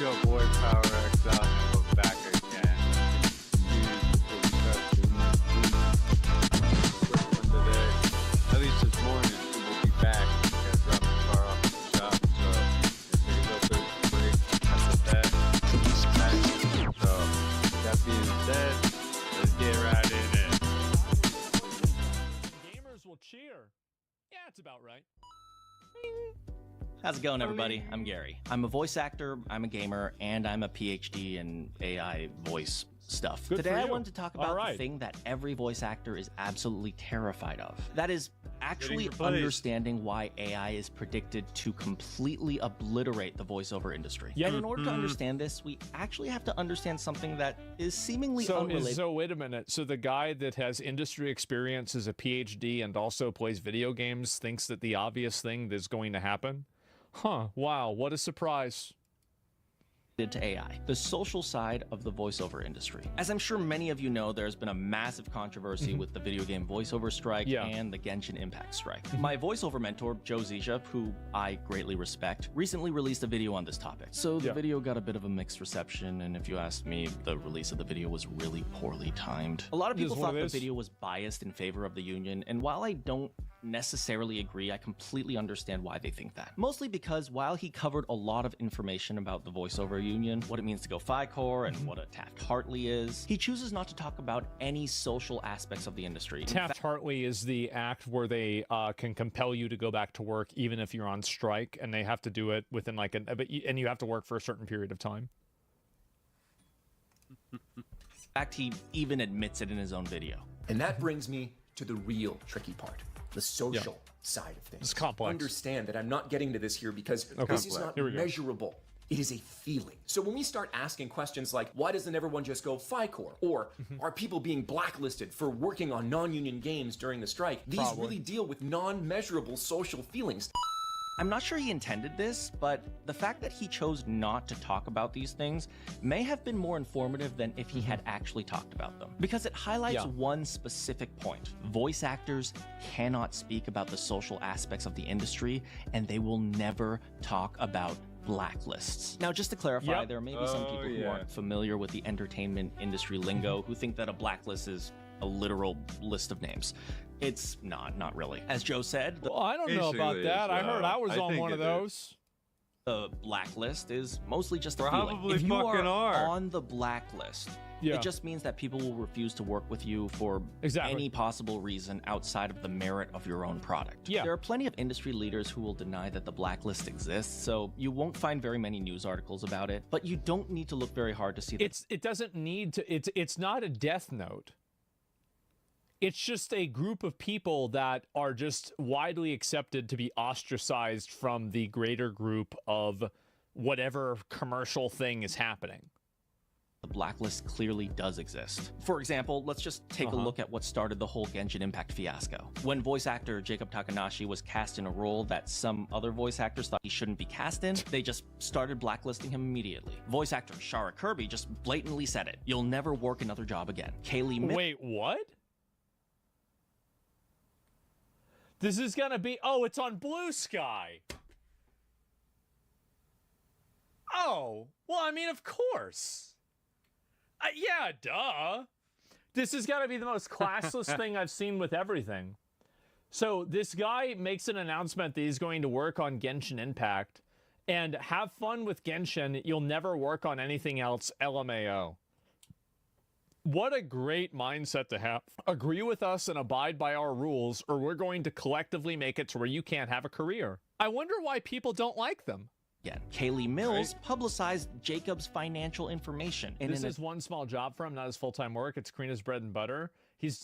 go boy Power X out and go back again. At least this morning we will be back. I dropped the car off at the shop, so if they go through the break, that's the best. So that being said, let's get right in it. Gamers will cheer. Yeah, it's about right. How's it going, everybody? I'm Gary. I'm a voice actor, I'm a gamer, and I'm a PhD in AI voice stuff. Good Today for I you. wanted to talk about the thing that every voice actor is absolutely terrified of. That is actually understanding why AI is predicted to completely obliterate the voiceover industry. Yeah. And in order to understand this, we actually have to understand something that is seemingly unrelated. So wait a minute. So the guy that has industry experience as a PhD and also plays video games thinks that the obvious thing that's going to happen? Huh, wow, what a surprise. To AI, the social side of the voiceover industry. As I'm sure many of you know, there's been a massive controversy with the video game voiceover strike and the Genshin Impact strike. My voiceover mentor, Joe Zizia, who I greatly respect, recently released a video on this topic. So the video got a bit of a mixed reception, and if you ask me, the release of the video was really poorly timed. A lot of people thought the video was biased in favor of the union, and while I don't necessarily agree, I completely understand why they think that. Mostly because while he covered a lot of information about the voiceover union, what it means to go FICOR, and what a Taft-Hartley is, he chooses not to talk about any social aspects of the industry. Taft-Hartley is the act where they can compel you to go back to work even if you're on strike, and they have to do it within like and you have to work for a certain period of time. In fact, he even admits it in his own video. And that brings me to the real tricky part. The social side of things. It's complex. Understand that I'm not getting to this here because this is not measurable. It is a feeling. So when we start asking questions like, why doesn't everyone just go FICOR? Or are people being blacklisted for working on non-union games during the strike? These really deal with non-measurable social feelings. I'm not sure he intended this, but the fact that he chose not to talk about these things may have been more informative than if he had actually talked about them. Because it highlights one specific point. Voice actors cannot speak about the social aspects of the industry, and they will never talk about blacklists. Now, just to clarify, there may be some people who aren't familiar with the entertainment industry lingo who think that a blacklist is a literal list of names. It's not really. As Joe said, well, I don't know about that. I heard I was on one of those. The blacklist is mostly just a feeling. If you are on the blacklist, it just means that people will refuse to work with you for any possible reason outside of the merit of your own product. There are plenty of industry leaders who will deny that the blacklist exists, so you won't find very many news articles about it, but you don't need to look very hard to see that. It doesn't need to, it's not a death note. It's just a group of people that are just widely accepted to be ostracized from the greater group of whatever commercial thing is happening. The blacklist clearly does exist. For example, let's just take a look at what started the whole Genshin Impact fiasco. When voice actor Jacob Takanashi was cast in a role that some other voice actors thought he shouldn't be cast in, they just started blacklisting him immediately. Voice actor Shara Kirby just blatantly said it. You'll never work another job again. Kaylee Wait, what? This is gonna be, oh, it's on Blue Sky. Oh, well, I mean, of course. Yeah, duh. This is gotta be the most classless thing I've seen with everything. So this guy makes an announcement that he's going to work on Genshin Impact, and have fun with Genshin, you'll never work on anything else, LMAO. What a great mindset to have. Agree with us and abide by our rules, or we're going to collectively make it to where you can't have a career. I wonder why people don't like them. Again, Kaylee Mills publicized Jacob's financial information. This is one small job for him, not his full-time work. It's Karina's bread and butter. He's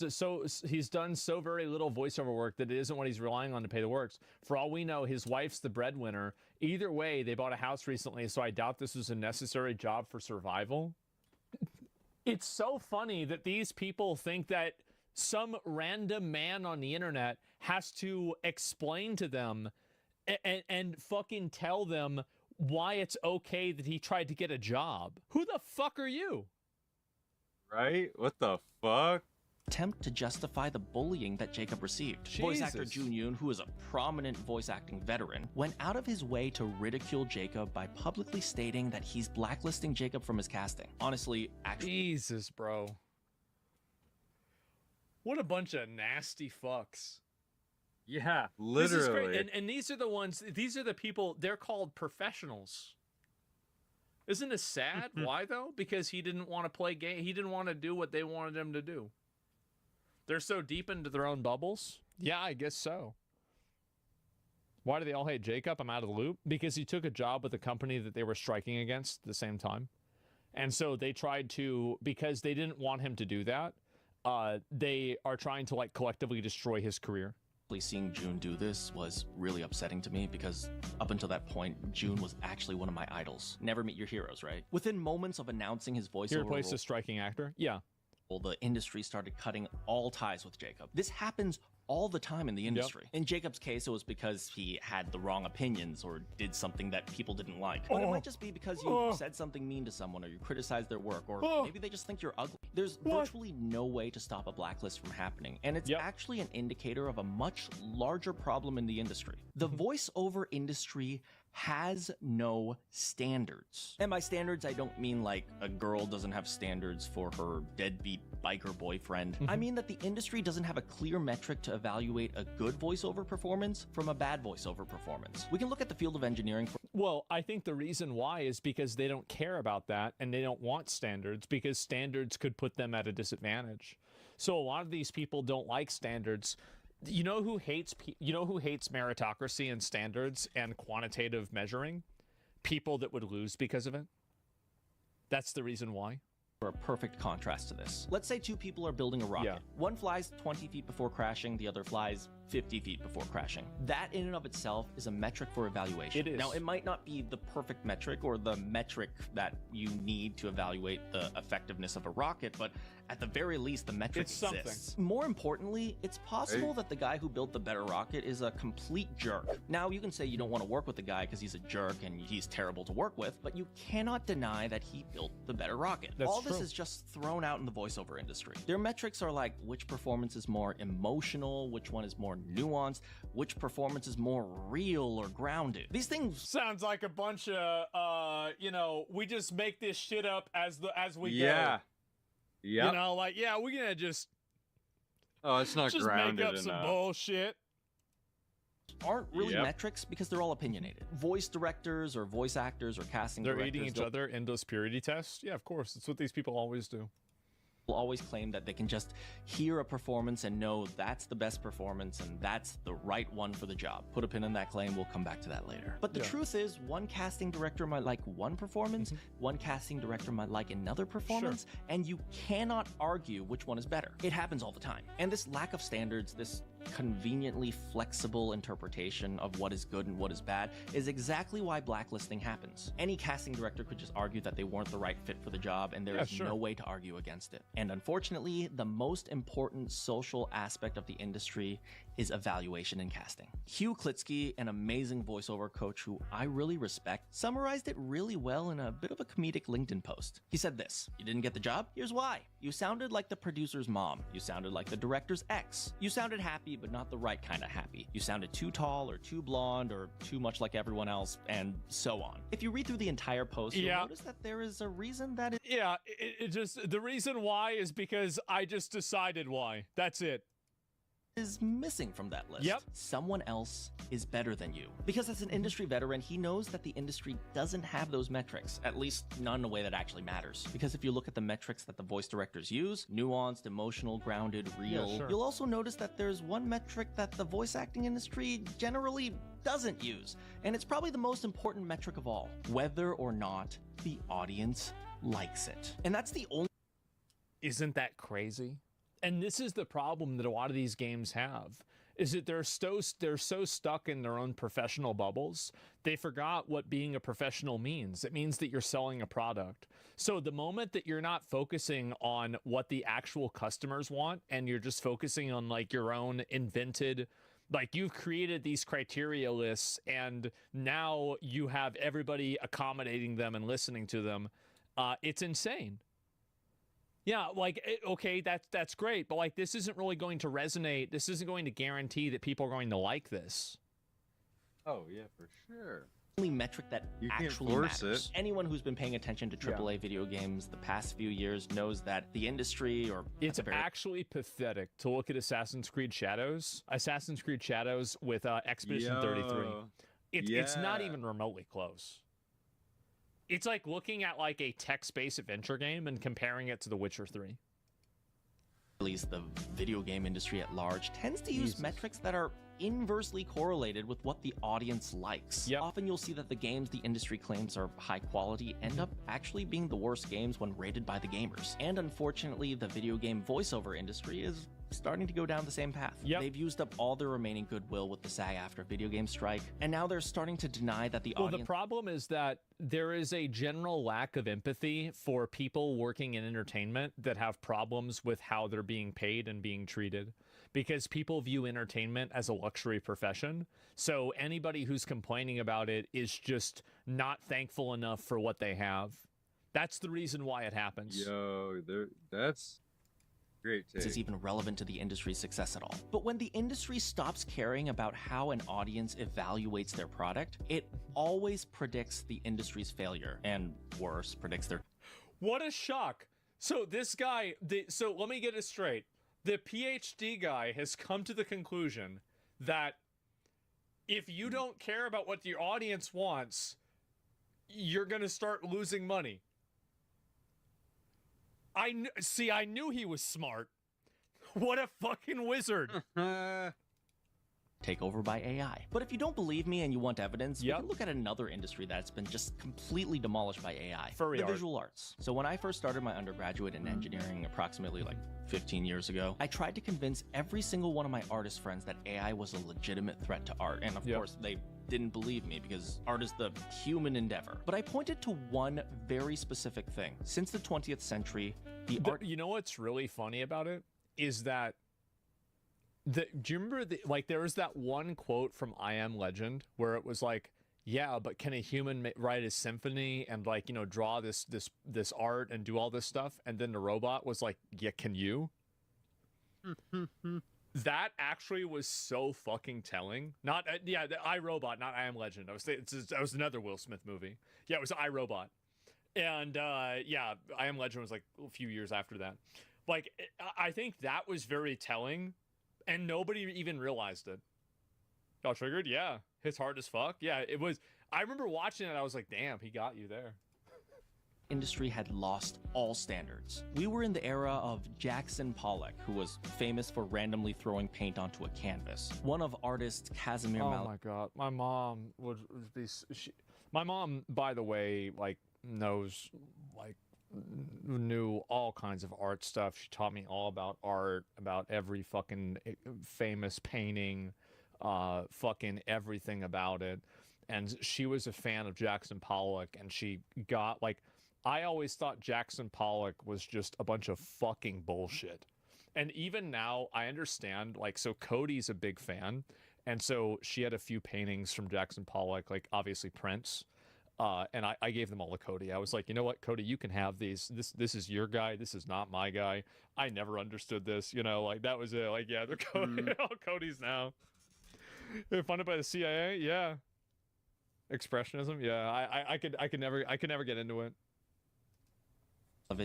done so very little voiceover work that it isn't what he's relying on to pay the works. For all we know, his wife's the breadwinner. Either way, they bought a house recently, so I doubt this was a necessary job for survival. It's so funny that these people think that some random man on the internet has to explain to them and fucking tell them why it's okay that he tried to get a job. Who the fuck are you? Right? What the fuck? attempt to justify the bullying that Jacob received. Voice actor Jun Yoon, who is a prominent voice acting veteran, went out of his way to ridicule Jacob by publicly stating that he's blacklisting Jacob from his casting. Honestly, actually... Jesus, bro. What a bunch of nasty fucks. Yeah, This is literally. great. And these are the ones, these are the people, they're called professionals. Isn't it sad? Why, though? Because he didn't want to play game. He didn't want to do what they wanted him to do. They're so deep into their own bubbles? Yeah, I guess so. Why do they all hate Jacob? I'm out of the loop. Because he took a job with a company that they were striking against at the same time. And so they tried to, because they didn't want him to do that, they are trying to like collectively destroy his career. Seeing Jun do this was really upsetting to me because up until that point, Jun was actually one of my idols. Never meet your heroes, right? Within moments of announcing his voiceover He replaced a striking actor? Yeah. The industry started cutting all ties with Jacob. This happens all the time in the industry. Yep. In Jacob's case, it was because he had the wrong opinions or did something that people didn't like. But it might just be because you said something mean to someone or you criticized their work or maybe they just think you're ugly. There's virtually no way to stop a blacklist from happening, and it's actually an indicator of a much larger problem in the industry. The voiceover industry has no standards. And by standards, I don't mean like a girl doesn't have standards for her deadbeat biker boyfriend. I mean that the industry doesn't have a clear metric to evaluate a good voiceover performance from a bad voiceover performance. We can look at the field of engineering. Well, I think the reason why is because they don't care about that and they don't want standards because standards could put them at a disadvantage. So a lot of these people don't like standards. You know who hates meritocracy and standards and quantitative measuring? People that would lose because of it. That's the reason why. For a perfect contrast to this. Let's say two people are building a rocket. Yeah. One flies 20 feet before crashing, the other flies 50 feet before crashing. That in and of itself is a metric for evaluation. It is. Now, it might not be the perfect metric or the metric that you need to evaluate the effectiveness of a rocket, but at the very least, the metric exists. More importantly, it's possible that the guy who built the better rocket is a complete jerk. Now, you can say you don't want to work with the guy because he's a jerk and he's terrible to work with, but you cannot deny that he built the better rocket. All this is just thrown out in the voiceover industry. Their metrics are like which performance is more emotional, which one is more nuanced, which performance is more real or grounded. These things sounds like a bunch of you know, we just make this shit up as we go. Yeah. You know, like, yeah, we're gonna just it's not just grounded make up enough. some bullshit. Aren't really metrics because they're all opinionated. Voice directors or voice actors or casting They're directors, eating each other endless purity tests. Yeah, of course. That's what these people always do. will always claim that they can just hear a performance and know that's the best performance and that's the right one for the job. Put a pin in that claim, we'll come back to that later. But the truth is, one casting director might like one performance, one casting director might like another performance, and you cannot argue which one is better. It happens all the time. And this lack of standards, this conveniently flexible interpretation of what is good and what is bad is exactly why blacklisting happens. Any casting director could just argue that they weren't the right fit for the job, and there is no way to argue against it. And unfortunately, the most important social aspect of the industry is evaluation and casting. Hugh Klitsky, an amazing voiceover coach who I really respect, summarized it really well in a bit of a comedic LinkedIn post. He said this: "You didn't get the job? Here's why. You sounded like the producer's mom. You sounded like the director's ex. You sounded happy, but not the right kind of happy. You sounded too tall or too blonde or too much like everyone else, and so on." If you read through the entire post, you'll notice that there is a reason that it just, the reason why is because I just decided why. That's it. Is missing from that list. Someone else is better than you. Because as an industry veteran, he knows that the industry doesn't have those metrics, at least not in a way that actually matters. Because if you look at the metrics that the voice directors use, nuanced, emotional, grounded, real, you'll also notice that there's one metric that the voice acting industry generally doesn't use. And it's probably the most important metric of all: whether or not the audience likes it. And that's the only... Isn't that crazy? And this is the problem that a lot of these games have, is that they're so stuck in their own professional bubbles, they forgot what being a professional means. It means that you're selling a product. So the moment that you're not focusing on what the actual customers want, and you're just focusing on like your own invented, like you've created these criteria lists, and now you have everybody accommodating them and listening to them, it's insane. Yeah, like okay, that's great, but like this isn't really going to resonate. This isn't going to guarantee that people are going to like this. Oh yeah, for sure. Only metric that You can't actually force matters. it. Anyone who's been paying attention to AAA video games the past few years knows that the industry, or it's actually pathetic to look at Assassin's Creed Shadows. Assassin's Creed Shadows with Expedition 33. It's not even remotely close. It's like looking at like a text-based adventure game and comparing it to The Witcher 3. At least the video game industry at large tends to use metrics that are inversely correlated with what the audience likes. Yep. Often you'll see that the games the industry claims are high quality end up actually being the worst games when rated by the gamers. And unfortunately, the video game voiceover industry is starting to go down the same path. Yep. They've used up all their remaining goodwill with the SAG-AFTRA video game strike, and now they're starting to deny that the audience... Well, the problem is that there is a general lack of empathy for people working in entertainment that have problems with how they're being paid and being treated, because people view entertainment as a luxury profession. So anybody who's complaining about it is just not thankful enough for what they have. That's the reason why it happens. Yo, that's great take. This is even relevant to the industry's success at all. But when the industry stops caring about how an audience evaluates their product, it always predicts the industry's failure, and worse, predicts their... What a shock. So this guy, so let me get it straight. The PhD guy has come to the conclusion that if you don't care about what the audience wants, you're going to start losing money. I knew he was smart. What a fucking wizard. Take over by AI. But if you don't believe me and you want evidence, Yep. we can look at another industry that's been just completely demolished by AI. Furry the art. visual arts. So when I first started my undergraduate in engineering approximately like 15 years ago, I tried to convince every single one of my artist friends that AI was a legitimate threat to art. And of Yep. course, they didn't believe me because art is the human endeavor. But I pointed to one very specific thing. Since the 20th century, the art... You know what's really funny about it is that do you remember there was that one quote from I Am Legend where it was like, yeah, but can a human write a symphony and like, you know, draw this art and do all this stuff? And then the robot was like, yeah, can you? That actually was so fucking telling. Not the iRobot, not I Am Legend. That was another Will Smith movie. Yeah, it was iRobot. And yeah, I Am Legend was like a few years after that. Like, I think that was very telling. And nobody even realized it. Y'all triggered? Yeah. Hits hard as fuck. Yeah, it was. I remember watching it. I was like, damn, he got you there. industry had lost all standards. We were in the era of Jackson Pollock, who was famous for randomly throwing paint onto a canvas. One of artist Casimir Oh my god, my mom would be. My mom, by the way, knew all kinds of art stuff. She taught me all about art, about every fucking famous painting, fucking everything about it. And she was a fan of Jackson Pollock, and she got I always thought Jackson Pollock was just a bunch of fucking bullshit. And even now, I understand, so Cody's a big fan, and so she had a few paintings from Jackson Pollock, obviously Prince, and I gave them all to Cody. I was like, you know what, Cody, you can have these. This is your guy. This is not my guy. I never understood this, that was it. Yeah, they're all Cody's now. They're funded by the CIA, yeah. Expressionism, yeah. I could never get into it.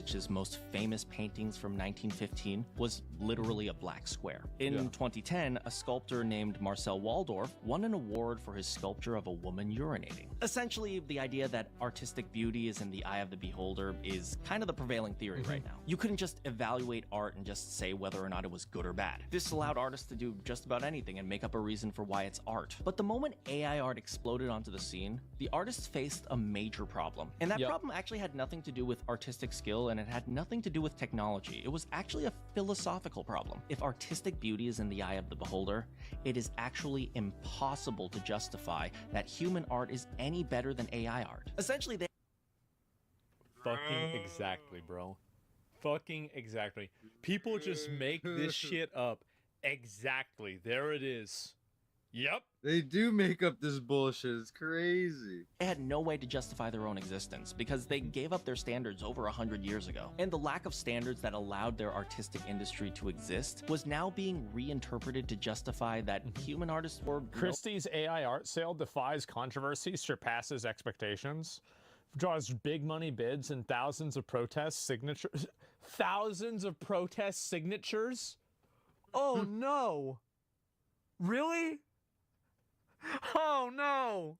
His most famous paintings from 1915 was literally a black square. In 2010, a sculptor named Marcel Waldorf won an award for his sculpture of a woman urinating. Essentially, the idea that artistic beauty is in the eye of the beholder is kind of the prevailing theory right now. You couldn't just evaluate art and just say whether or not it was good or bad. This allowed artists to do just about anything and make up a reason for why it's art. But the moment AI art exploded onto the scene, the artists faced a major problem. And that problem actually had nothing to do with artistic skill, and it had nothing to do with technology. It was actually a philosophical problem. If artistic beauty is in the eye of the beholder, it is actually impossible to justify that human art is any better than AI art. Essentially, they... Fucking exactly, bro. Fucking exactly. People just make this shit up. Exactly. There it is. Yep. They do make up this bullshit. It's crazy. They had no way to justify their own existence because they gave up their standards over 100 years ago. And the lack of standards that allowed their artistic industry to exist was now being reinterpreted to justify that human artists were... Christie's AI art sale defies controversy, surpasses expectations, draws big money bids and thousands of protest signatures. Thousands of protest signatures? Oh no. Really? Oh no.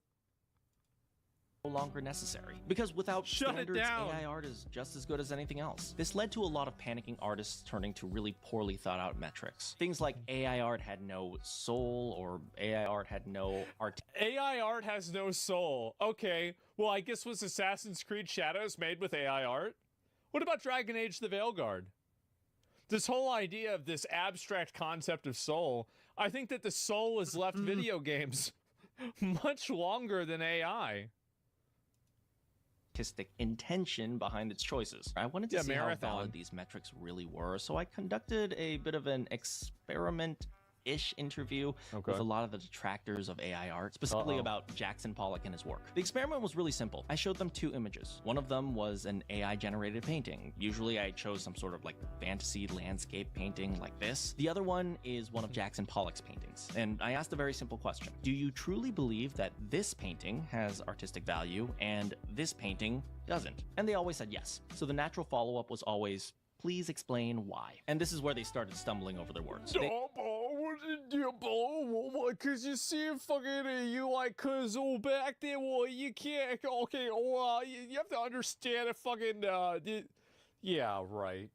No longer necessary. Because without standards, AI art is just as good as anything else. This led to a lot of panicking artists turning to really poorly thought out metrics. Things like AI art had no soul, or AI art had no art. AI art has no soul. Okay, well I guess was Assassin's Creed Shadows made with AI art? What about Dragon Age the Veilguard? This whole idea of this abstract concept of soul, I think that the soul has left video games much longer than AI. Artistic intention behind its choices. I wanted to see how valid these metrics really were, so I conducted a bit of an experiment-ish interview with a lot of the detractors of AI art, specifically about Jackson Pollock and his work. The experiment was really simple. I showed them 2 images. One of them was an AI-generated painting. Usually I chose some sort of like fantasy landscape painting like this. The other one is one of Jackson Pollock's paintings. And I asked a very simple question. Do you truly believe that this painting has artistic value and this painting doesn't? And they always said yes. So the natural follow-up was always, please explain why. And this is where they started stumbling over their words. Cause you see fucking you like cause back there you can't okay you have to understand it fucking yeah right.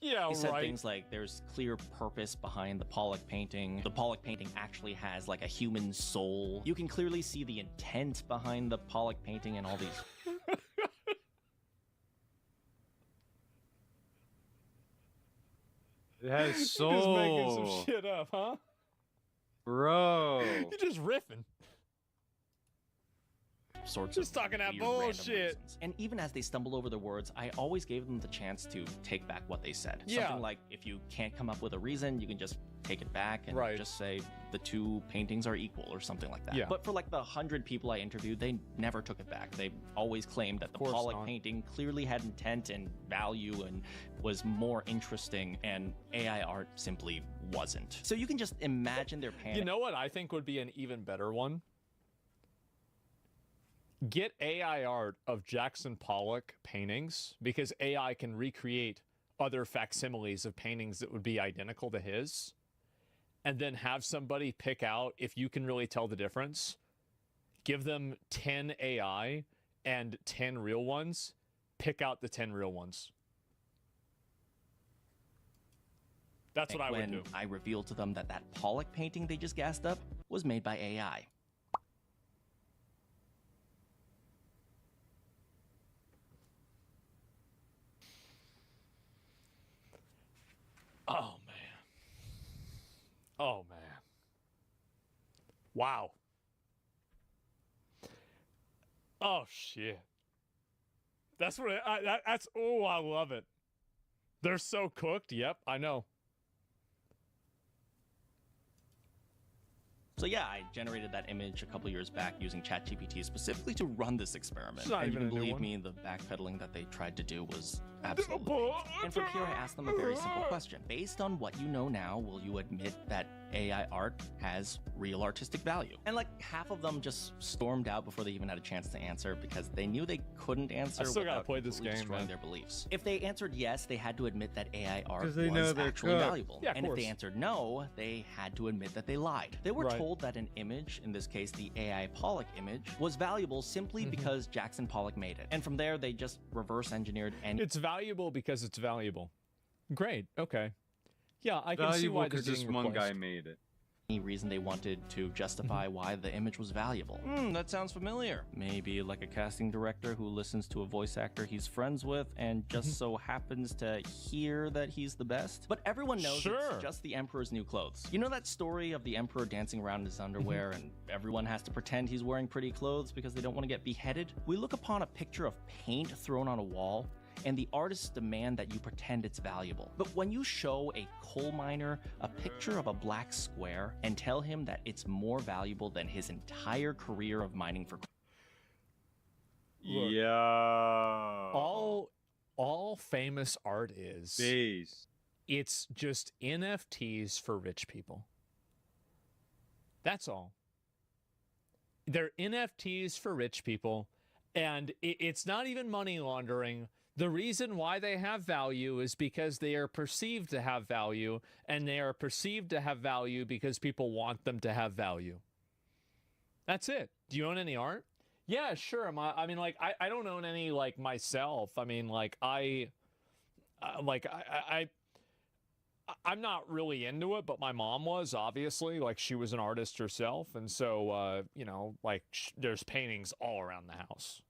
Yeah, he said things like there's clear purpose behind the Pollock painting. The Pollock painting actually has like a human soul. You can clearly see the intent behind the Pollock painting and all these. It has soul. You're just making some shit up, huh? Bro. You're just riffing. Sorts just of talking that bullshit. And even as they stumble over their words, I always gave them the chance to take back what they said. Yeah. Something like, if you can't come up with a reason, you can just take it back and just say the 2 paintings are equal or something like that. Yeah. But for like the 100 people I interviewed, they never took it back. They always claimed that the Pollock painting clearly had intent and value and was more interesting, and AI art simply wasn't. So you can just imagine their panic. You know what I think would be an even better one? Get AI art of Jackson Pollock paintings, because AI can recreate other facsimiles of paintings that would be identical to his, and then have somebody pick out if you can really tell the difference. Give them 10 AI and 10 real ones. Pick out the 10 real ones. That's what I would do. When I revealed to them that that Pollock painting they just gassed up was made by AI. Oh, man. Oh, man. Wow. Oh, shit. That's what that's, oh, I love it. They're so cooked. Yep, I know. So yeah, I generated that image a couple years back using ChatGPT specifically to run this experiment. It's not and even you can a new believe one. me, the backpedaling that they tried to do was absolutely. And from here, I asked them a very simple question. Based on what you know now, will you admit that AI art has real artistic value? And like half of them just stormed out before they even had a chance to answer because they knew they couldn't answer. I still gotta without play this game, destroying man. their beliefs. If they answered yes, they had to admit that AI art 'Cause they was know they're actually cooked. valuable. Yeah, of and if course. they answered no, they had to admit that they lied. They were Right. told that an image, in this case the AI Pollock image, was valuable simply because Jackson Pollock made it. And from there, they just reverse engineered any It's valuable because it's valuable. Great. Okay. Yeah, I can see Valuable why they're because this getting one guy replaced. made it. reason they wanted to justify why the image was valuable. That sounds familiar. Maybe like a casting director who listens to a voice actor he's friends with and just so happens to hear that he's the best. But everyone knows Sure. it's just the Emperor's new clothes. You know that story of the Emperor dancing around in his underwear and everyone has to pretend he's wearing pretty clothes because they don't want to get beheaded? We look upon a picture of paint thrown on a wall and the artists demand that you pretend it's valuable. But when you show a coal miner a picture of a black square and tell him that it's more valuable than his entire career of mining for Yeah. All famous art is Base. it's just NFTs for rich people. That's all. They're NFTs for rich people, and it's not even money laundering. The reason why they have value is because they are perceived to have value, and they are perceived to have value because people want them to have value. That's it. Do you own any art? Yeah, sure. I mean, like, I don't own any, like, myself. I mean, like, I'm not really into it, but my mom was, obviously. Like, she was an artist herself. And so, you know, like, there's paintings all around the house.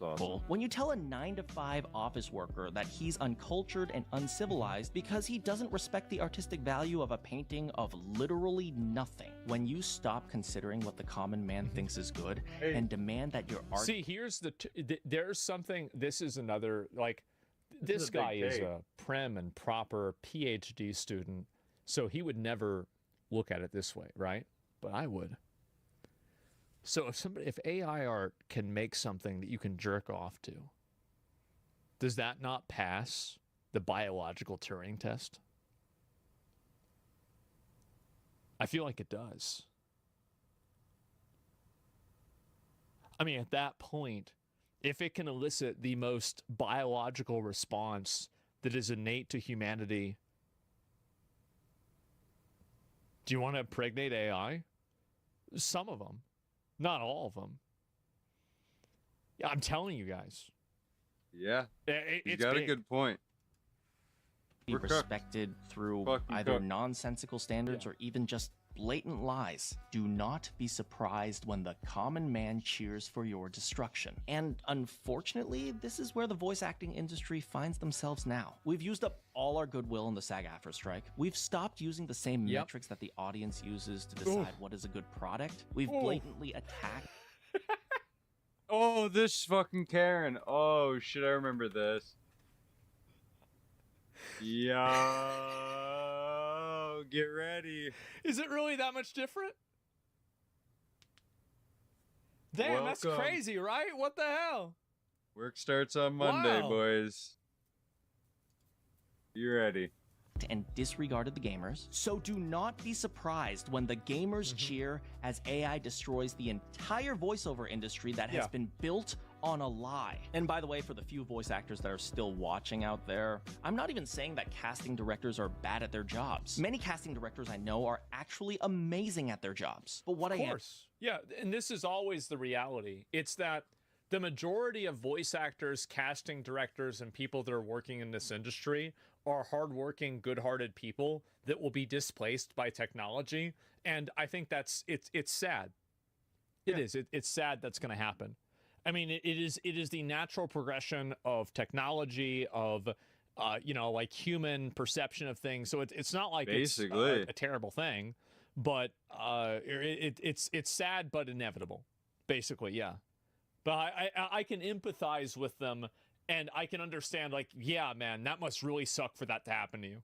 That's awesome. When you tell a 9-to-5 office worker that he's uncultured and uncivilized because he doesn't respect the artistic value of a painting of literally nothing, when you stop considering what the common man thinks is good and demand that your art... See, here's there's something, this is another, like, this guy is a prim and proper PhD student, so he would never look at it this way, right? But I would. So if AI art can make something that you can jerk off to, does that not pass the biological Turing test? I feel like it does. I mean, at that point, if it can elicit the most biological response that is innate to humanity, do you want to impregnate AI? Some of them. Not all of them. Yeah, I'm telling you guys. Yeah. It's got big. a good point. be We're cooked. respected through Fucking either cooked. nonsensical standards or even just blatant lies. Do not be surprised when the common man cheers for your destruction. And unfortunately, this is where the voice acting industry finds themselves now. We've used up all our goodwill in the SAG-AFTRA strike. We've stopped using the same metrics that the audience uses to decide what is a good product. We've blatantly attacked Oh, this fucking Karen. Oh, shit, I remember this. Yo, get ready. Is it really that much different? Damn, that's Welcome. crazy, right? What the hell? Work starts on Monday, Wow. boys. You ready? and disregarded the gamers. So do not be surprised when the gamers cheer as AI destroys the entire voiceover industry that has been built on a lie. And by the way, for the few voice actors that are still watching out there, I'm not even saying that casting directors are bad at their jobs. Many casting directors I know are actually amazing at their jobs. But what Of course. Yeah, and this is always the reality. It's that the majority of voice actors, casting directors, and people that are working in this industry are hardworking, good-hearted people that will be displaced by technology. And I think it's sad. It is. It's sad that's going to happen. I mean, it is the natural progression of technology, of like human perception of things. So it's not like Basically. it's a terrible thing, but it's sad but inevitable. Basically, yeah. But I can empathize with them, and I can understand, like, yeah, man, that must really suck for that to happen to you.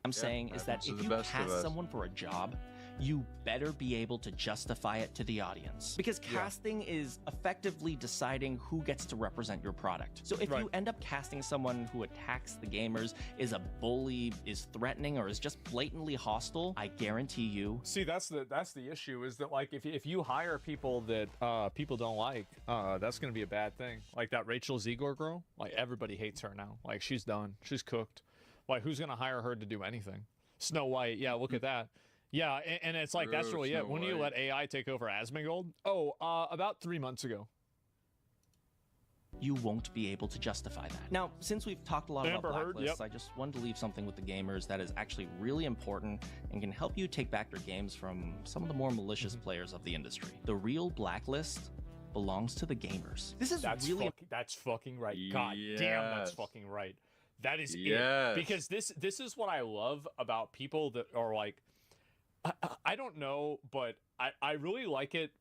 I'm saying is that happens to if the you best of cast us. someone for a job, you better be able to justify it to the audience. Because casting is effectively deciding who gets to represent your product. So if you end up casting someone who attacks the gamers, is a bully, is threatening, or is just blatantly hostile, I guarantee you... See, that's the issue, is that, like, if you hire people that people don't like, that's going to be a bad thing. Like that Rachel Zegor girl, like, everybody hates her now. Like, she's done. She's cooked. Like, who's going to hire her to do anything? Snow White, yeah, look at that. Yeah, and it's like, that's really it. When do you let AI take over Asmongold? Oh, about 3 months ago. You won't be able to justify that. Now, since we've talked a lot Amber about Heard, blacklists, I just wanted to leave something with the gamers that is actually really important and can help you take back your games from some of the more malicious players of the industry. The real blacklist belongs to the gamers. This is That's fucking right. God damn, that's Yes. fucking right. That is Yes. it. Because this is what I love about people that are like, I don't know, but I really like it.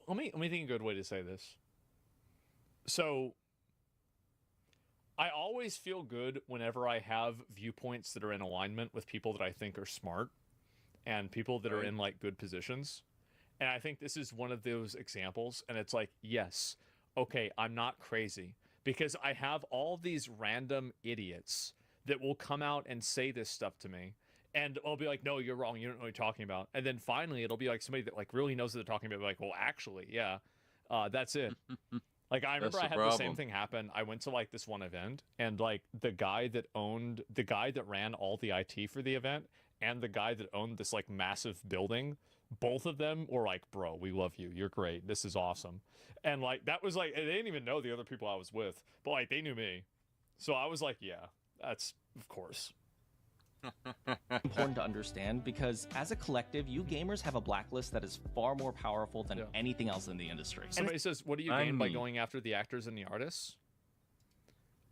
Let me think a good way to say this. So I always feel good whenever I have viewpoints that are in alignment with people that I think are smart and people that are in like good positions. And I think this is one of those examples. And it's like, yes, okay, I'm not crazy, because I have all these random idiots that will come out and say this stuff to me. And I'll be like, no, you're wrong. You don't know what you're talking about. And then finally it'll be like somebody that like really knows what they're talking about. Like, well, actually, yeah, that's it. Like, I remember I had the same thing happen. I went to like this one event, and like the guy that ran all the IT for the event and the guy that owned this like massive building, both of them were like, bro, we love you. You're great. This is awesome. And like, that was like, they didn't even know the other people I was with, but like they knew me. So I was like, yeah, that's of course. Important to understand, because as a collective, you gamers have a blacklist that is far more powerful than anything else in the industry. Somebody says, what do you gain by going after the actors and the artists?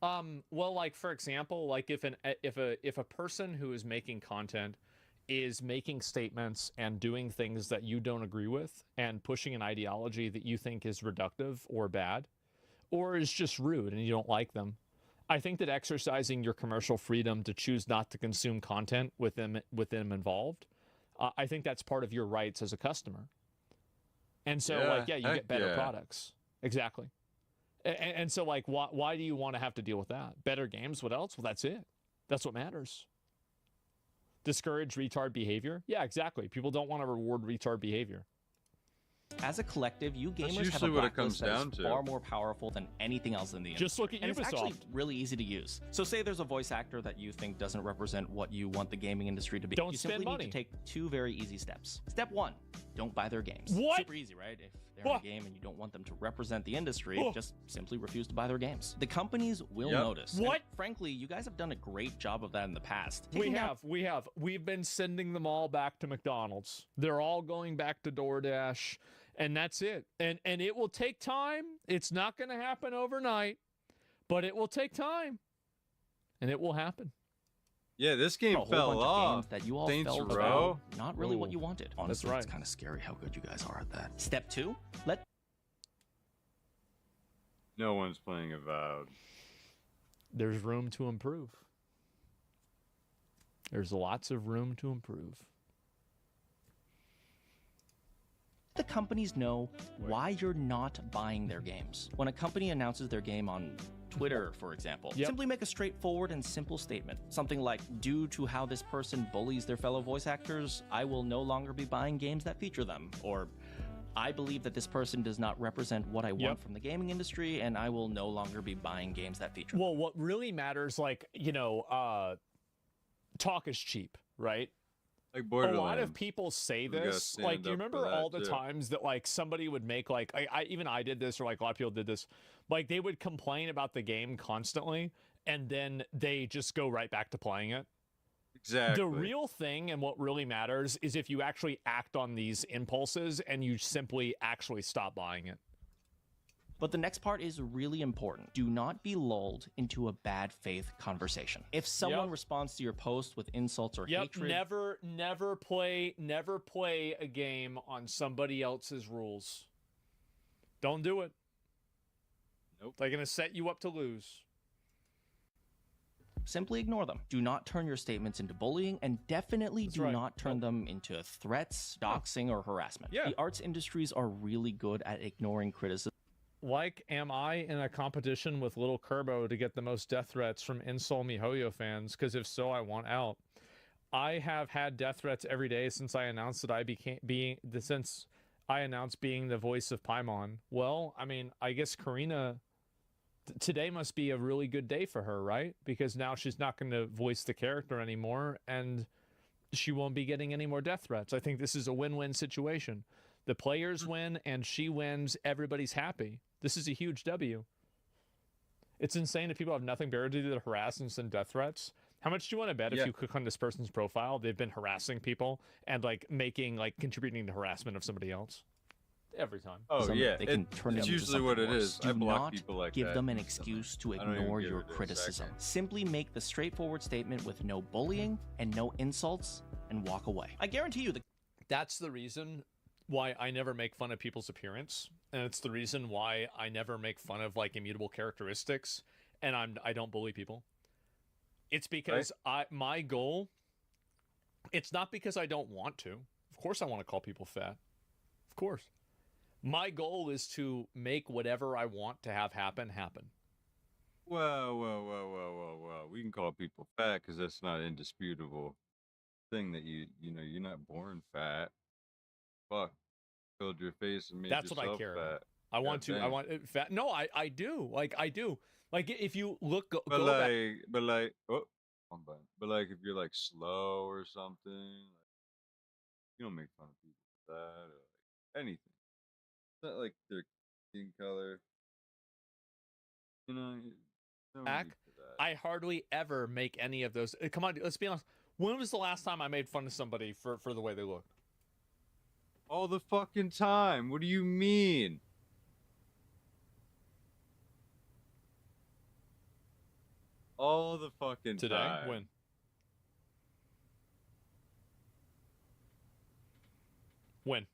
Well, like for example, like if a person who is making content is making statements and doing things that you don't agree with and pushing an ideology that you think is reductive or bad or is just rude and you don't like them, I think that exercising your commercial freedom to choose not to consume content with them involved, I think that's part of your rights as a customer. And so, you get better products. Exactly. And so, like, why do you want to have to deal with that? Better games? What else? Well, that's it. That's what matters. Discourage retard behavior? Yeah, exactly. People don't want to reward retard behavior. As a collective, you gamers have a blacklist that is far more powerful than anything else in the industry. Just look at Ubisoft. And it's actually really easy to use. So say there's a voice actor that you think doesn't represent what you want the gaming industry to be. Don't you spend simply money. need to take 2 very easy steps. Step 1, don't buy their games. What? Super easy, right? If they're in a game and you don't want them to represent the industry, just simply refuse to buy their games. The companies will notice. What? And frankly, you guys have done a great job of that in the past. We have. We've been sending them all back to McDonald's. They're all going back to DoorDash. And that's it. And it will take time. It's not going to happen overnight, but it will take time. And it will happen. Yeah, this game fell off. That you all Saints felt Row. Not really what you wanted. Honestly, right. It's kind of scary how good you guys are at that. Step 2, No one's playing Avowed. There's room to improve. There's lots of room to improve. the companies know why you're not buying their games. When a company announces their game on Twitter, for example, simply make a straightforward and simple statement. Something like, due to how this person bullies their fellow voice actors, I will no longer be buying games that feature them. Or, I believe that this person does not represent what I want from the gaming industry, and I will no longer be buying games that feature them. Well, what really matters, like, you know, talk is cheap, right? Like Borderlands. A lot of people say this. Like, do you remember all the times that, like, somebody would make, like, I did this, or, like, a lot of people did this. Like, they would complain about the game constantly, and then they just go right back to playing it. Exactly. The real thing and what really matters is if you actually act on these impulses and you simply actually stop buying it. But the next part is really important. Do not be lulled into a bad faith conversation. If someone responds to your post with insults or hatred... Never play a game on somebody else's rules. Don't do it. Nope. They're going to set you up to lose. Simply ignore them. Do not turn your statements into bullying, and definitely do not turn them into threats, doxing, or harassment. The arts industries are really good at ignoring criticism. Like, am I in a competition with Little Kerbo to get the most death threats from Insol MiHoYo fans? Because if so, I want out. I have had death threats every day since I announced that being the voice of Paimon. Well, I mean, I guess Karina, today must be a really good day for her, right? Because now she's not going to voice the character anymore, and she won't be getting any more death threats. I think this is a win-win situation. The players win, and she wins. Everybody's happy. This is a huge W. It's insane if people have nothing better to do than harass and send death threats. How much do you want to bet if you click on this person's profile, they've been harassing people and contributing to harassment of somebody else? Every time. Oh, yeah. They can turn it's it usually what it is. I block people like that. Give them an excuse to ignore your criticism. Simply make the straightforward statement with no bullying and no insults and walk away. I guarantee you that's the reason why I never make fun of people's appearance. and it's the reason why I never make fun of like immutable characteristics, and I don't bully people. It's because my goal. It's not because I don't want to. Of course, I want to call people fat. Of course, my goal is to make whatever I want to have happen. Well. We can call people fat because that's not indisputable thing that you know you're not born fat. Fuck, filled your face and made that's yourself what I care fat. about. I want fat. No, I do. Like I do. Like if you look, But go like, back. but like, oh, I'm bad. But like, if you're like slow or something, like, you don't make fun of people for that or like anything. It's not like their skin color. You know, no Back, need for that. I hardly ever make any of those. Come on, let's be honest. When was the last time I made fun of somebody for the way they look? All the fucking time. What do you mean? All the fucking Today? time. When? When?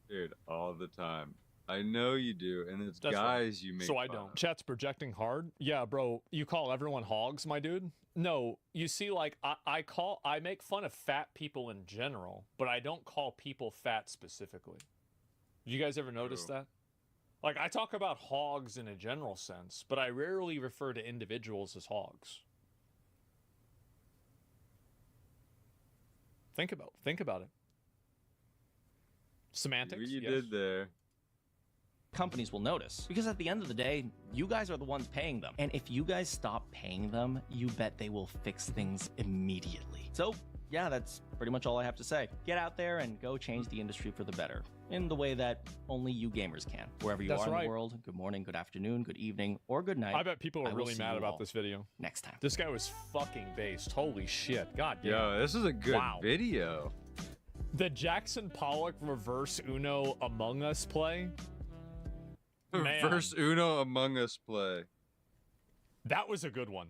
Dude, all the time. I know you do, and it's That's guys right. you make So I fun don't. of. Chat's projecting hard. Yeah, bro. You call everyone hogs, my dude? No, you see, like I make fun of fat people in general, but I don't call people fat specifically. You guys ever notice that? Like I talk about hogs in a general sense, but I rarely refer to individuals as hogs. Think about it. Semantics. What you yes. did there. Companies will notice, because at the end of the day, you guys are the ones paying them. And if you guys stop paying them, you bet they will fix things immediately. So yeah, that's pretty much all I have to say. Get out there and go change the industry for the better in the way that only you gamers can. Wherever you are in the world, good morning, good afternoon, good evening, or good night. I bet people are really mad about this video. Next time. This guy was fucking based. Holy shit. God damn. Yo, this is a good video. The Jackson Pollock reverse Uno Among Us play. Reverse Uno Among Us play. That was a good one.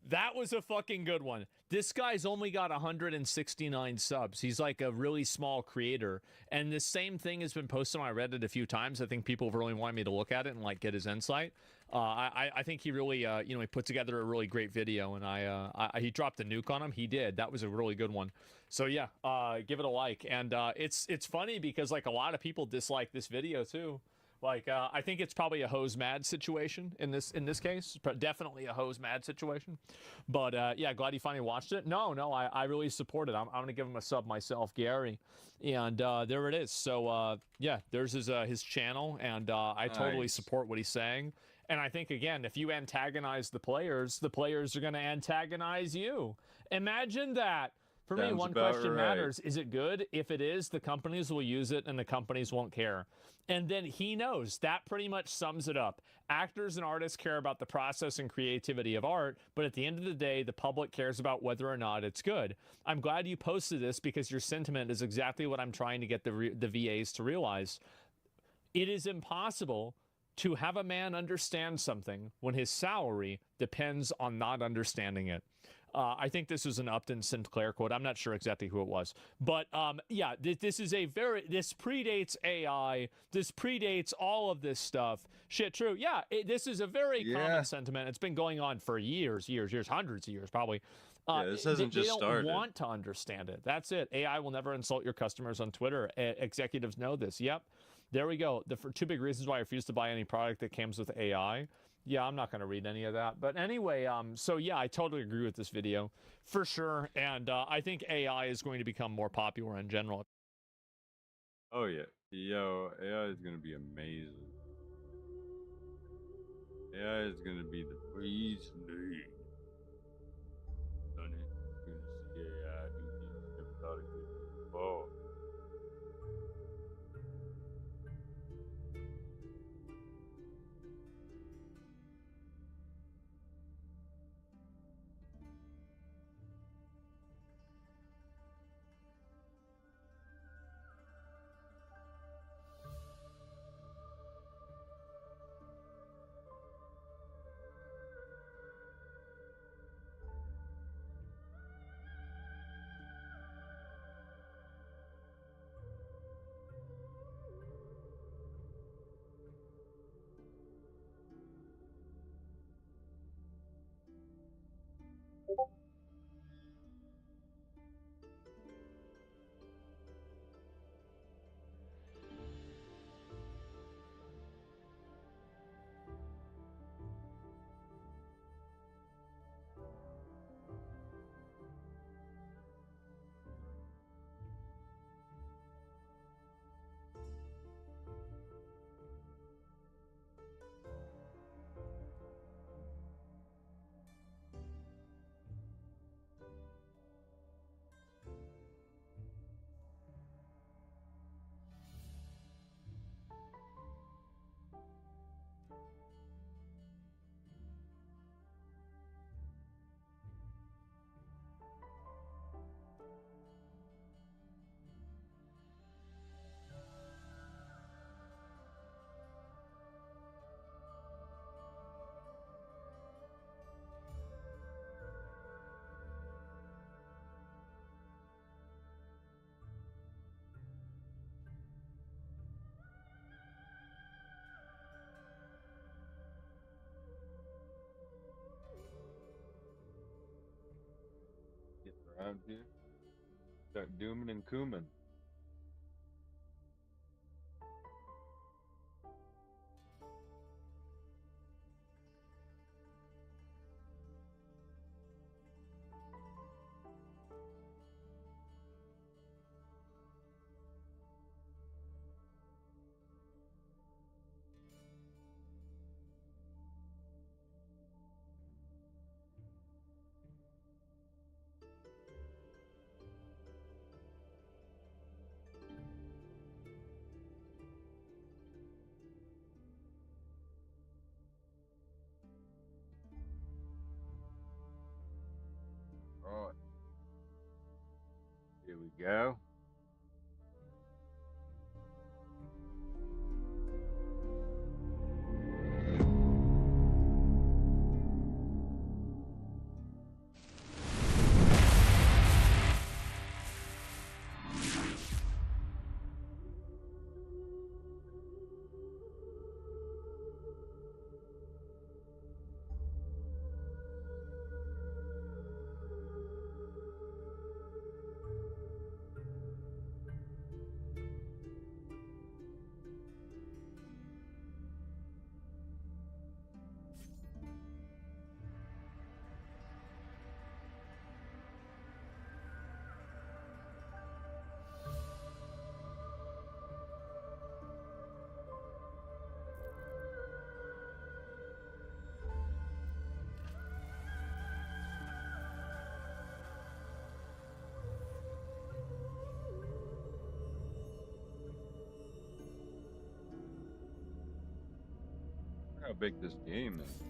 That was a fucking good one. This guy's only got 169 subs. He's like a really small creator. And the same thing has been posted on my Reddit a few times. I think people really wanted me to look at it and like get his insight. I think he really, he put together a really great video, and he dropped a nuke on him. He did. That was a really good one. So yeah, give it a like. And it's funny because like a lot of people dislike this video too. Like I think it's probably a hose mad situation in this case. Definitely a hose mad situation. But yeah, glad you finally watched it. No, I really support it. I'm gonna give him a sub myself, Gary. And there it is. So yeah, there's his channel, and I totally support what he's saying. And I think again, if you antagonize the players are gonna antagonize you. Imagine that. For me, one question matters. Is it good? If it is, the companies will use it and the companies won't care. And then he knows. That pretty much sums it up. Actors and artists care about the process and creativity of art, but at the end of the day, the public cares about whether or not it's good. I'm glad you posted this because your sentiment is exactly what I'm trying to get the VAs to realize. It is impossible to have a man understand something when his salary depends on not understanding it. I think this is an Upton Sinclair quote. I'm not sure exactly who it was. But yeah, this predates AI. This predates all of this stuff. Shit, true. Yeah, this is a very common sentiment. It's been going on for years, hundreds of years probably. Yeah, this hasn't just started. They don't want to understand it. That's it. AI will never insult your customers on Twitter. Executives know this. Yep. There we go. For 2 big reasons why I refuse to buy any product that comes with AI. Yeah, I'm not going to read any of that. But anyway, so yeah, I totally agree with this video for sure. And I think AI is going to become more popular in general. Oh, yeah. Yo, AI is going to be amazing. AI is going to be the bee's knees. Done it. You're going to see AI do things you never thought it could before. around here. Start dooming and cooming. Right. Here we go. Look how big this game is.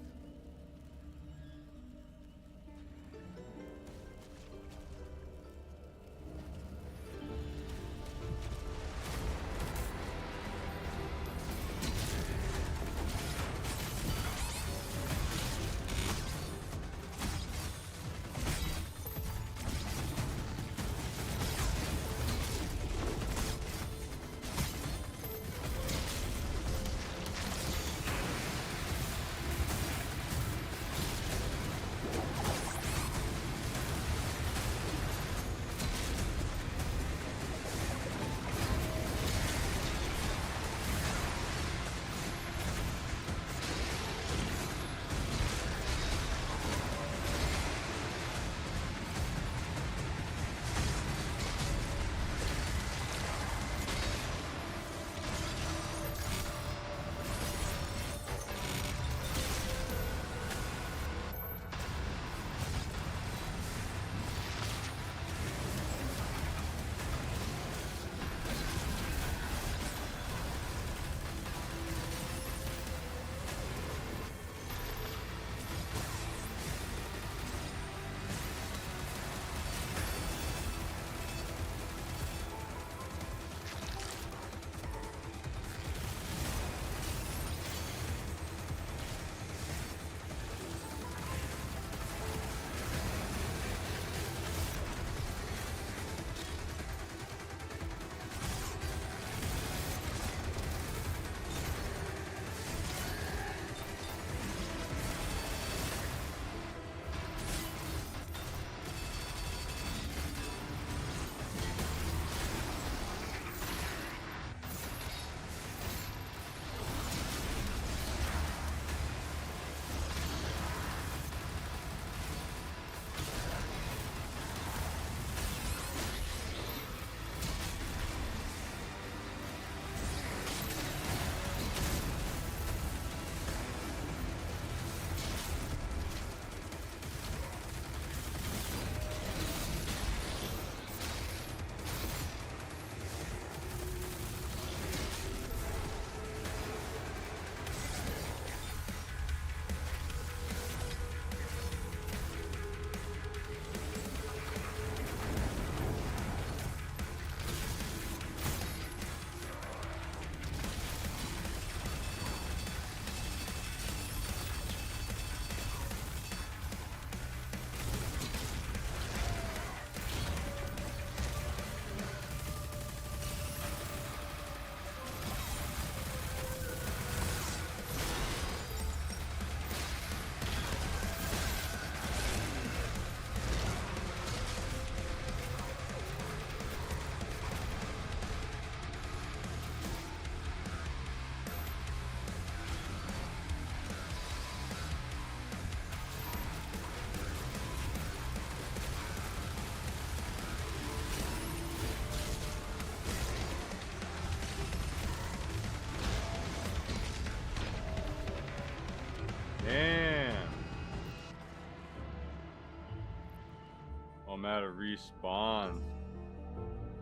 I'm at a respawn.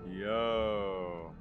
Yo.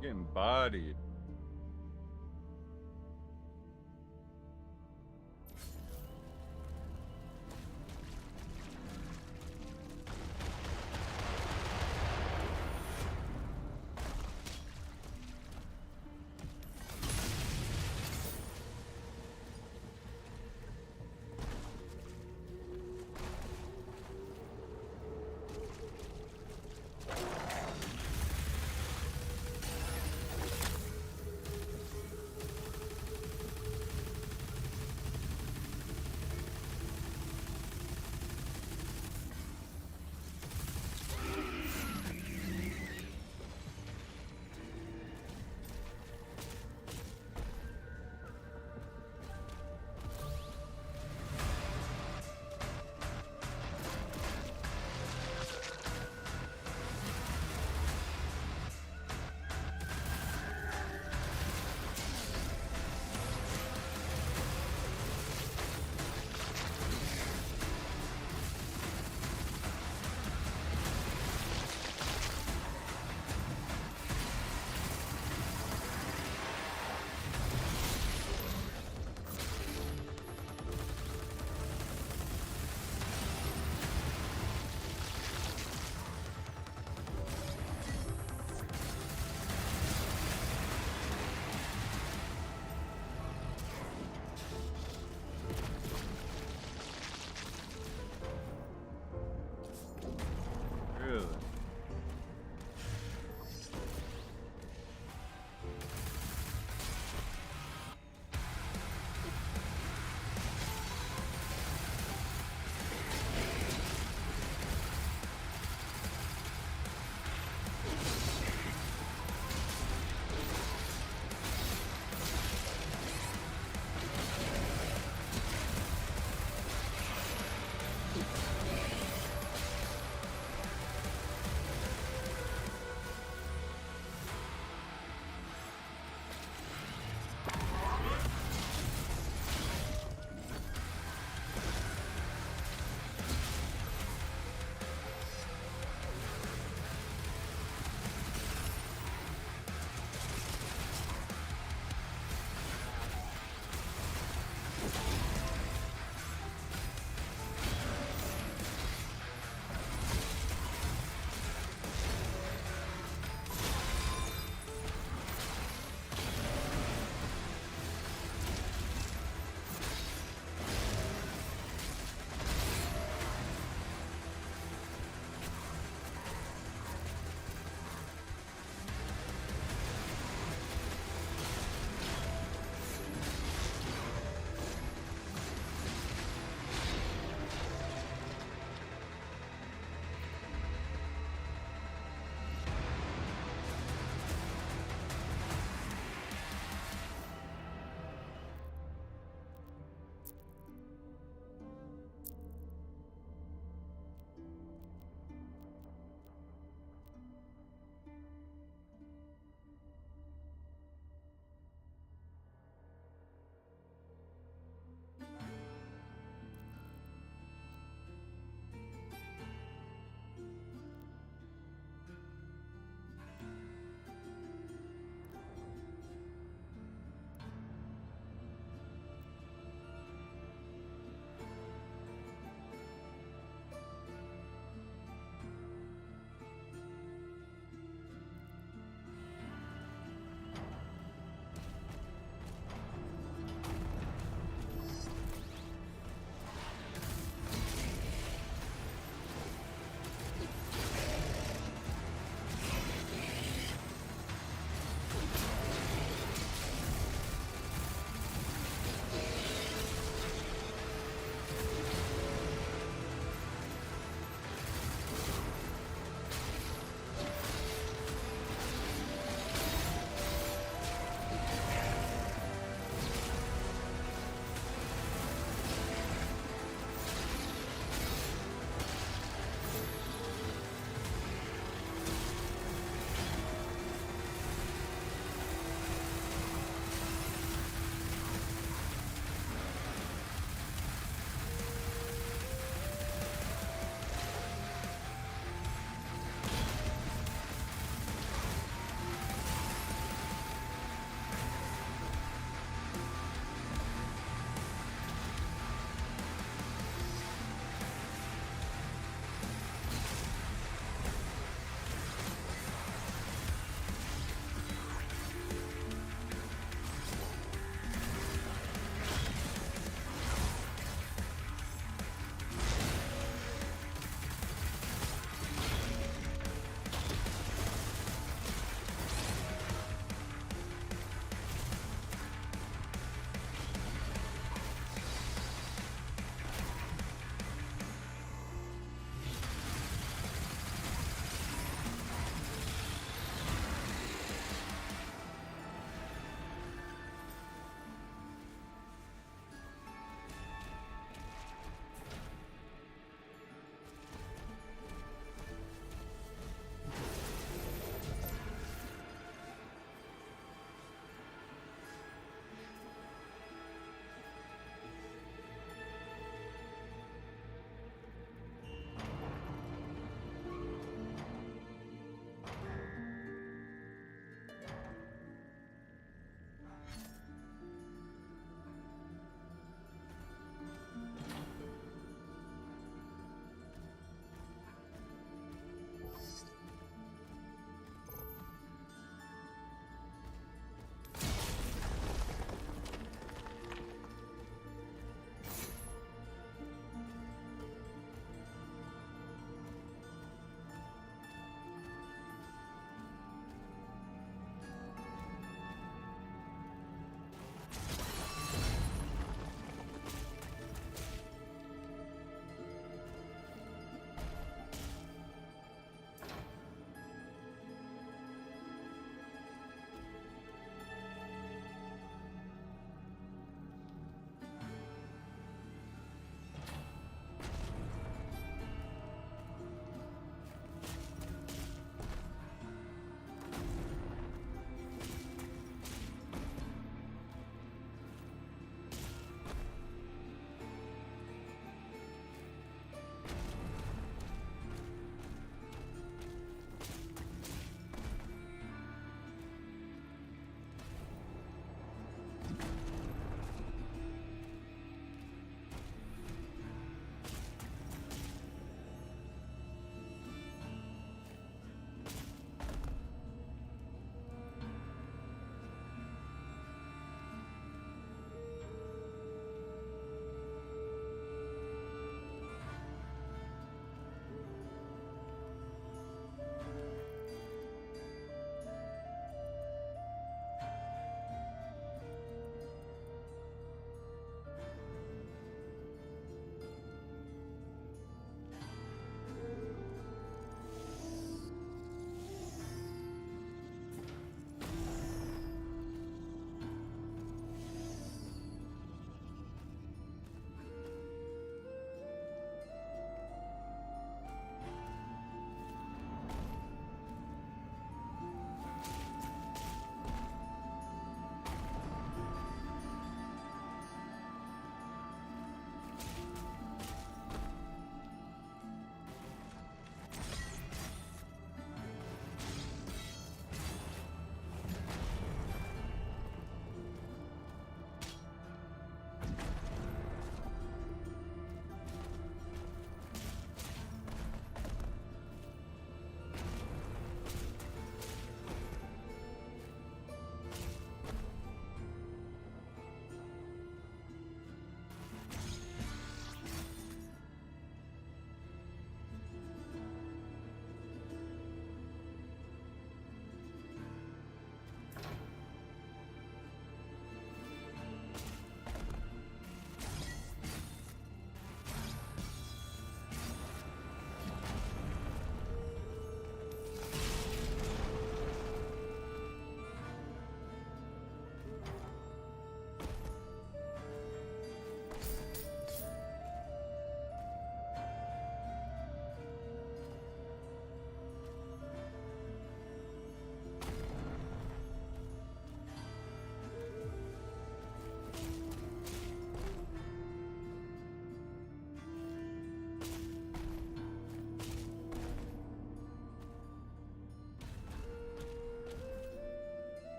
Getting bodied.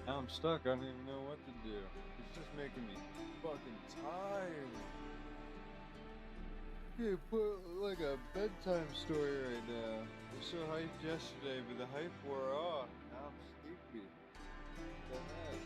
Now I'm stuck. I don't even know what to do. It's just making me fucking tired. Okay, put like a bedtime story right now. I was so hyped yesterday, but the hype wore off. Now I'm sleepy. What the heck?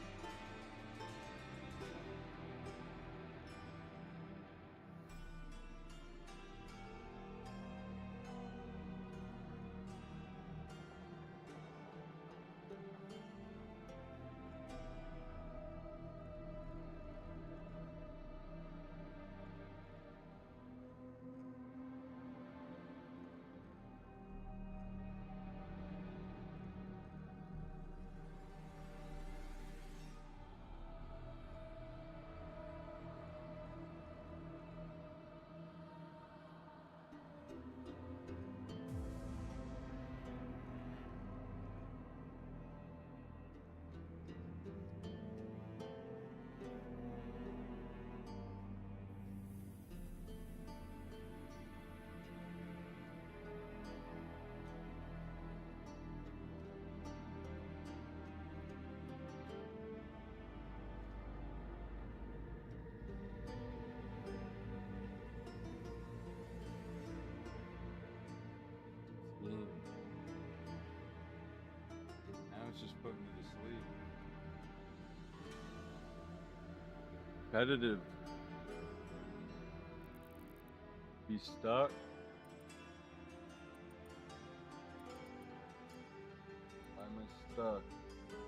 Now it's just putting me to sleep. Competitive. Be stuck. Why am I stuck?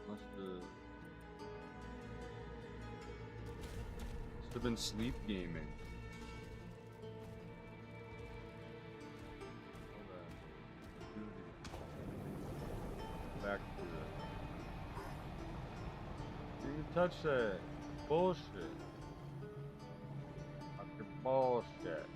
Must have been sleep gaming. Back to it. You can touch that bullshit. Fucking bullshit.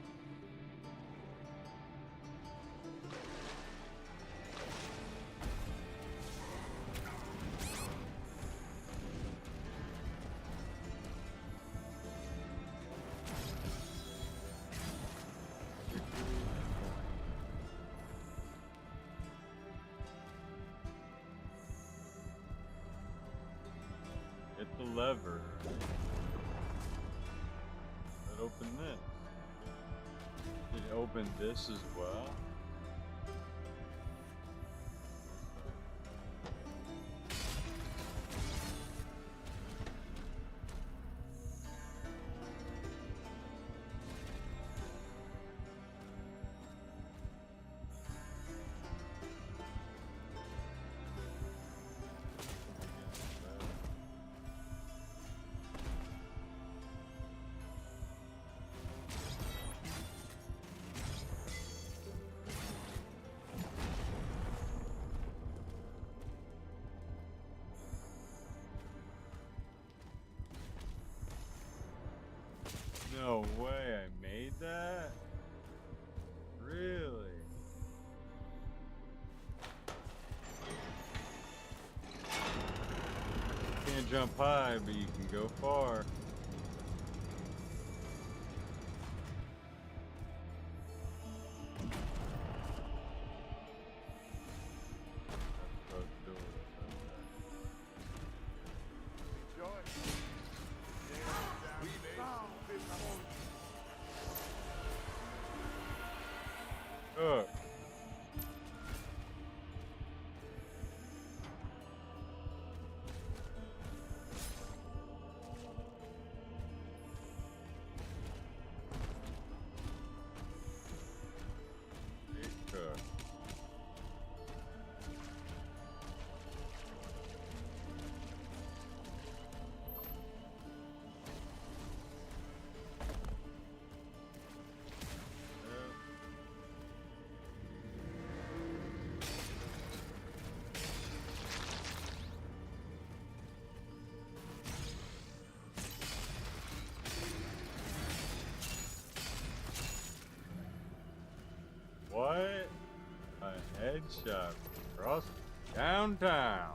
Hit the lever. Let open this. Did it open this as well? No way, I made that? Really? Can't jump high, but you can go far. Look. What? A headshot across downtown.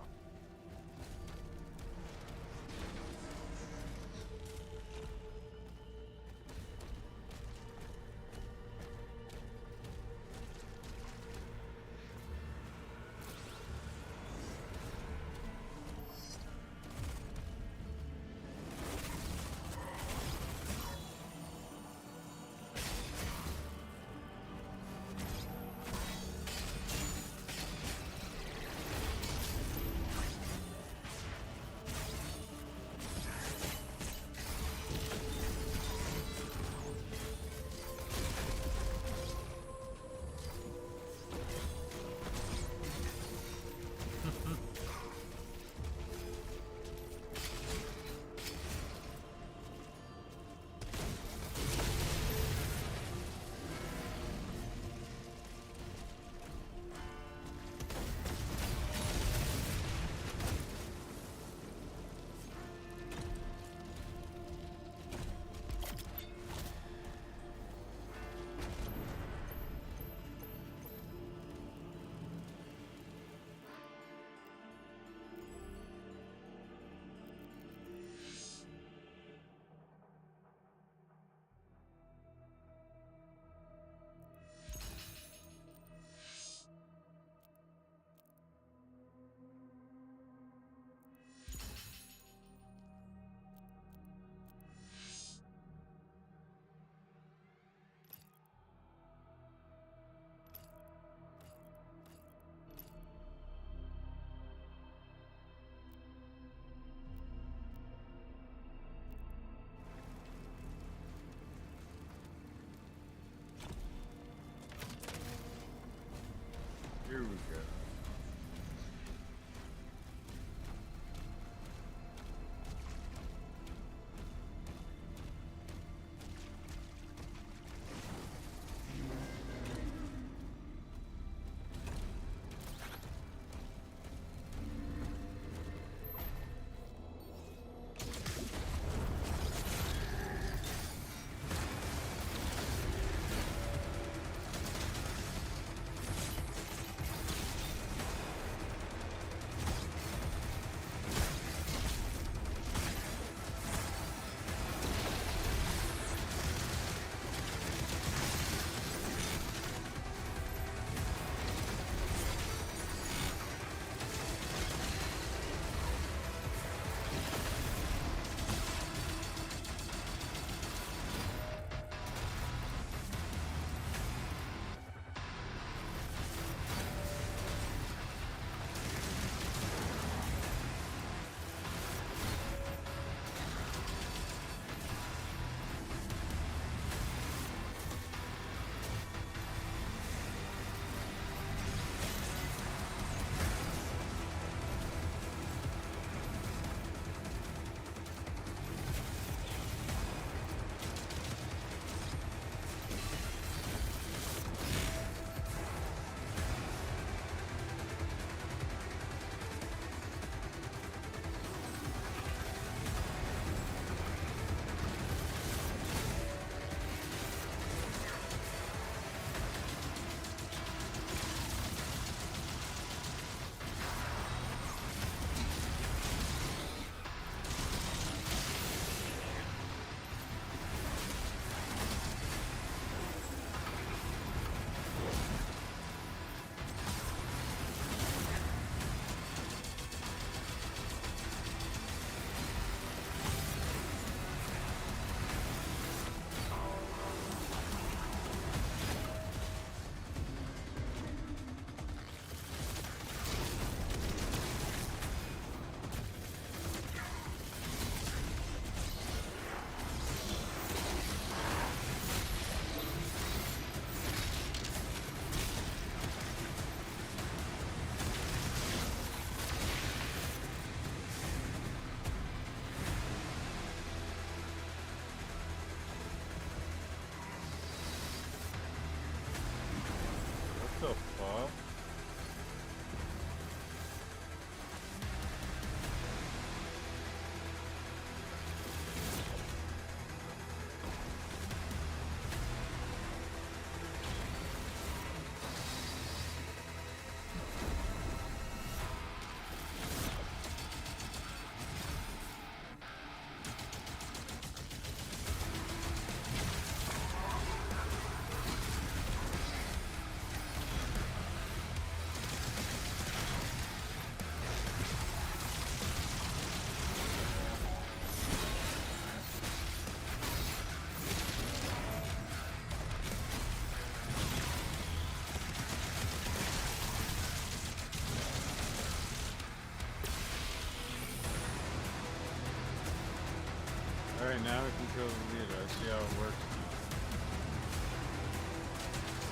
Alright, now we can kill the leader. I see how it works now.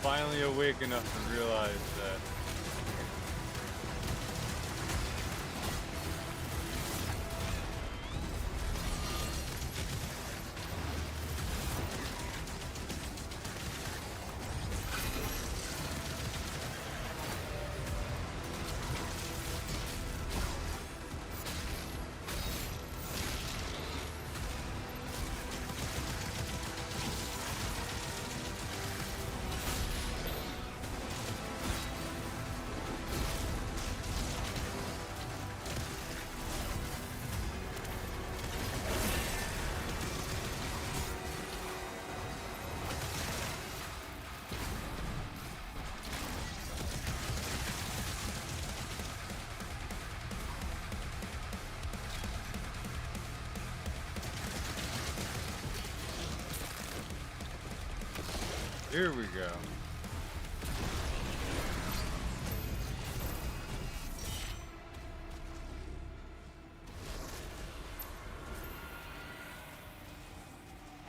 Finally awake enough to realize that. Here we go.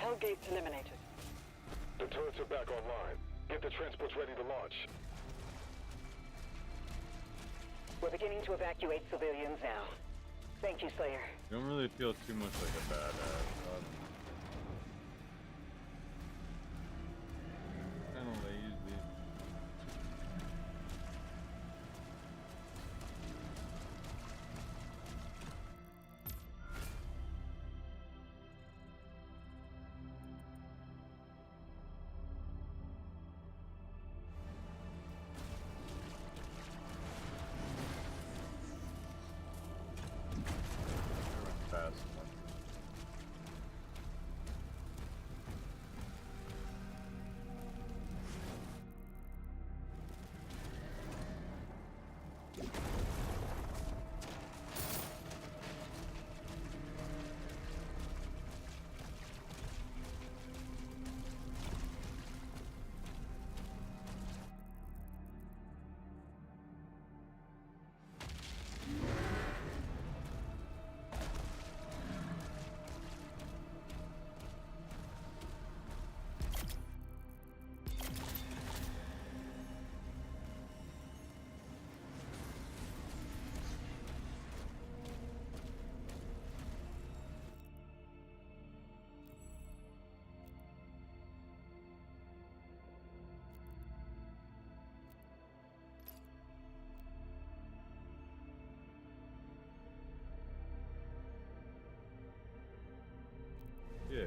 Hellgate's eliminated. The turrets are back online. Get the transports ready to launch. We're beginning to evacuate civilians now. Thank you, Slayer. Don't really feel too much like a badass. Kind of lazy. Fast enough. Yeah.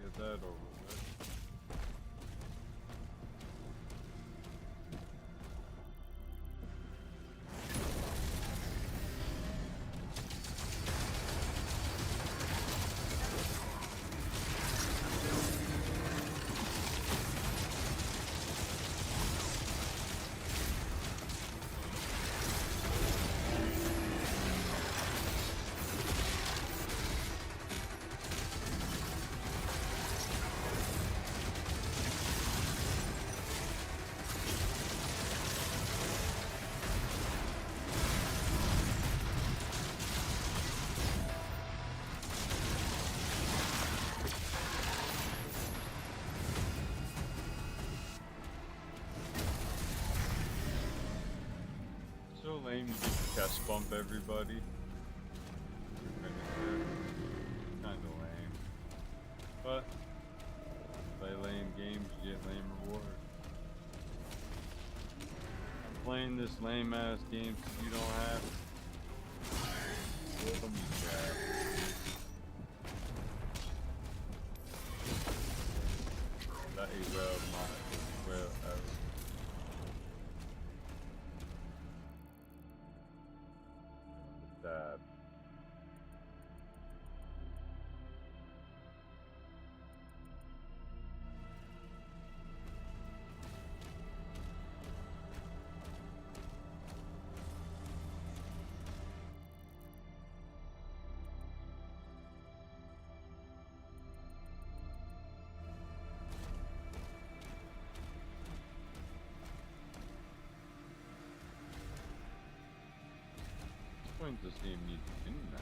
Get that over with. So lame to just chest bump everybody. Kinda lame. But play lame games, you get lame rewards. playing this lame ass game 'cause you don't have it. Welcome, Chad. That is well, well, that. Point this game needs a mini map.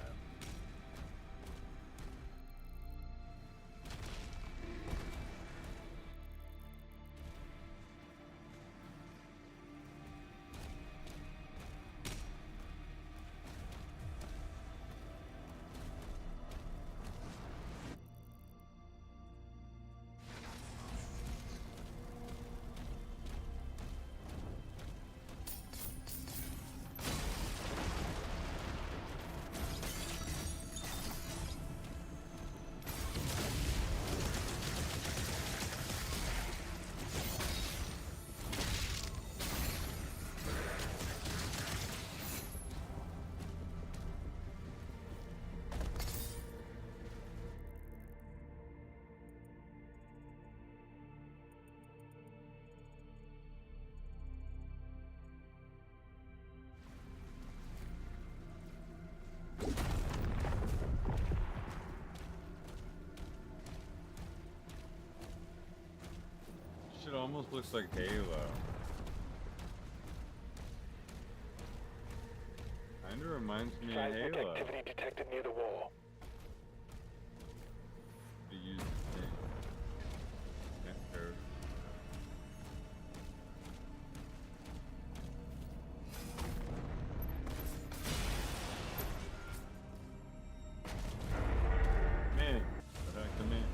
Shit almost looks like Halo. Kinda reminds me of Seismic Halo. activity detected near the wall. To use the thing. Can't hurt. Man, but I come in.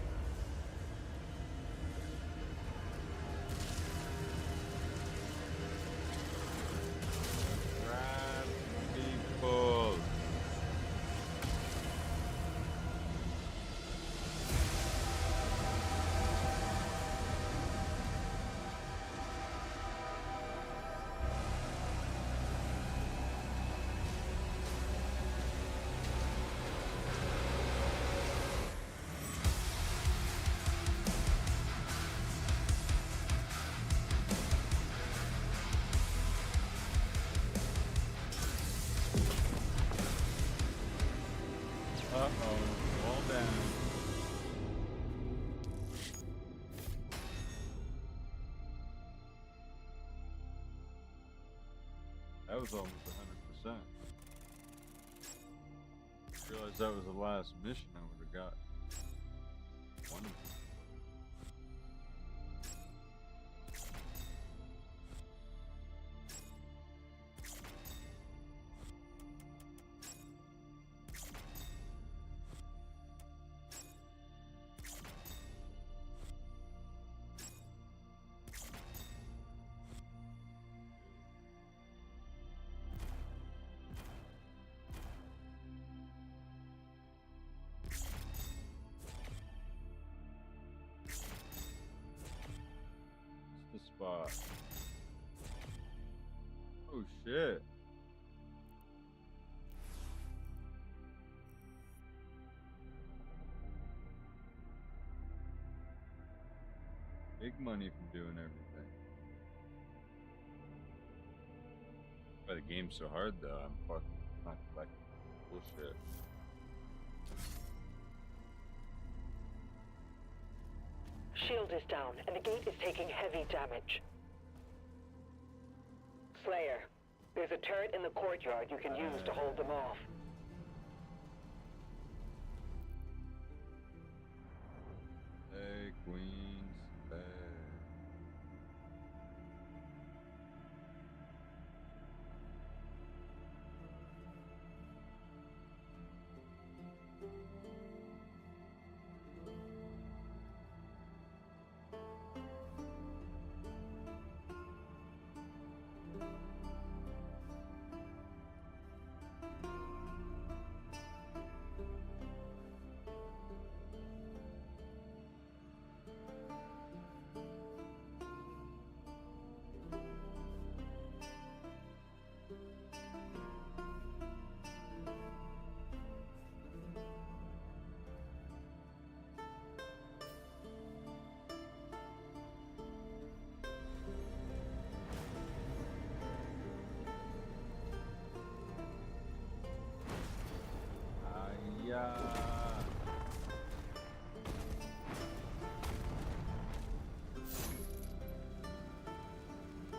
Grab people. Uh-oh, all down. That was almost 100%. Realized that was the last mission I would have got. One of them. What's the spot? Oh shit. Big money from doing everything. Why the game's so hard though, I'm fucking not collecting bullshit. Shield is down, and the gate is taking heavy damage. Slayer, there's a turret in the courtyard you can use to hold them off. Hey, Queens. Hey.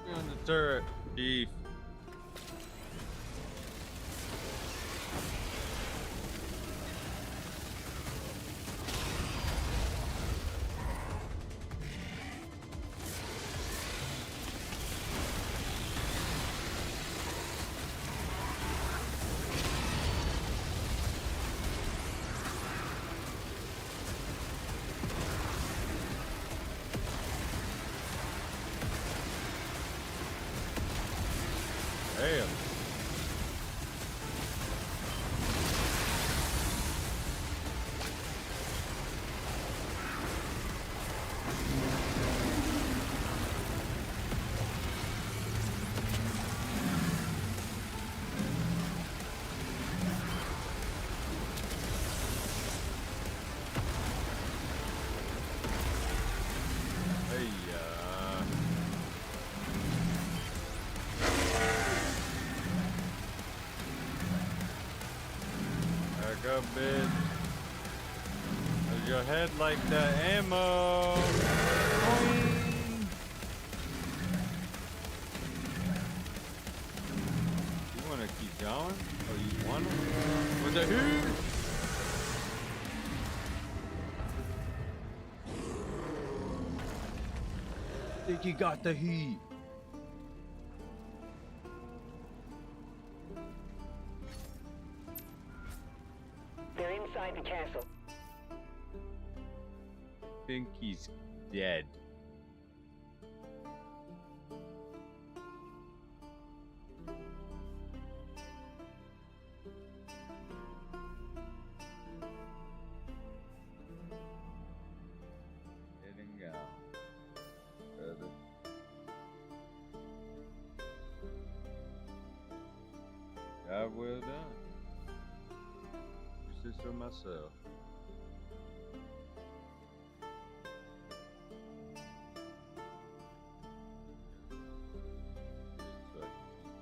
Yeah. On the turret, Chief. Damn. Hey, back up, bitch. Does your head like that ammo? You wanna keep going? Oh, you wanna? With the hoot? Think you got the heat? They're inside the castle. Think he's dead. Getting out. Brother. Job well done. Use this for myself.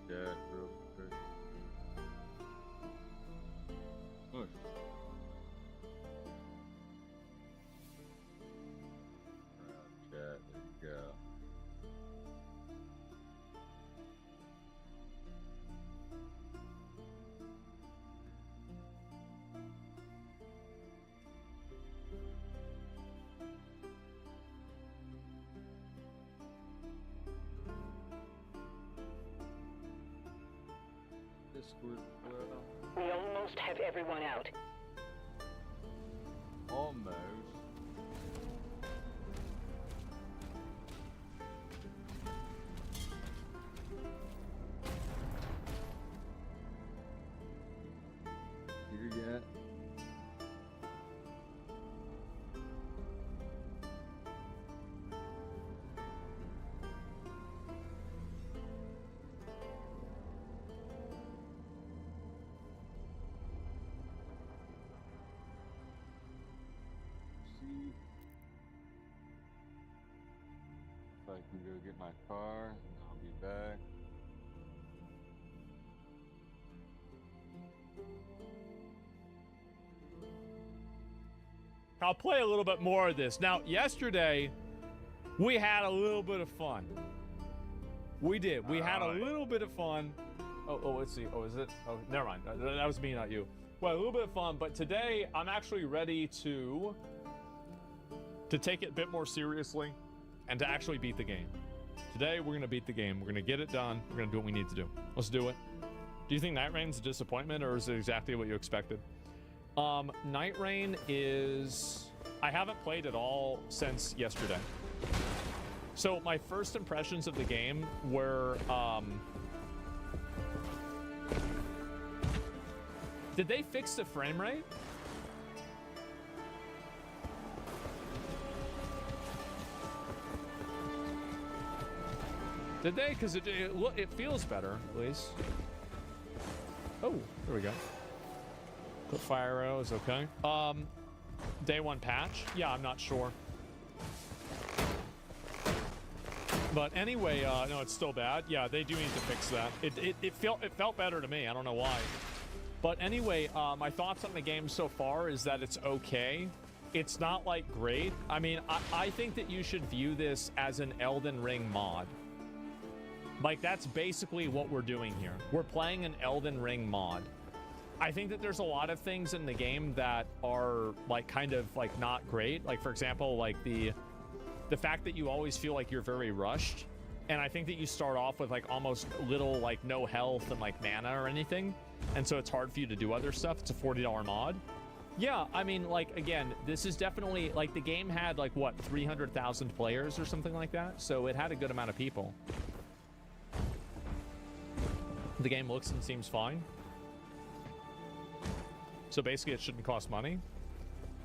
Chat real quick. Push. Chat, there you go. Discord as well. We almost have everyone out. Almost. Here yet? See if I can go get my car and I'll be back. I'll play a little bit more of this. Now, yesterday, we had a little bit of fun. We did. We had a little bit of fun. Oh, let's see. Oh, is it? Oh, never mind. That was me, not you. Well, a little bit of fun, but today I'm actually ready to take it a bit more seriously and to actually beat the game. Today, we're going to beat the game. We're going to get it done. We're going to do what we need to do. Let's do it. Do you think Night Rain's a disappointment, or is it exactly what you expected? Night Rain is... I haven't played at all since yesterday. So my first impressions of the game were... Did they fix the frame rate? Did they? Because it feels better, at least. Oh, there we go. Put fire arrow is okay. Day one patch? Yeah, I'm not sure. But anyway, no, it's still bad. Yeah, they do need to fix that. It felt better to me. I don't know why. But anyway, my thoughts on the game so far is that it's okay. It's not like great. I mean, I think that you should view this as an Elden Ring mod. Like, that's basically what we're doing here. We're playing an Elden Ring mod. I think that there's a lot of things in the game that are like kind of like not great. Like, for example, like the fact that you always feel like you're very rushed. And I think that you start off with like almost little like no health and like mana or anything. And so it's hard for you to do other stuff. It's a $40 mod. Yeah, I mean, like, again, this is definitely like the game had like what, 300,000 players or something like that. So it had a good amount of people. The game looks and seems fine. So basically it shouldn't cost money.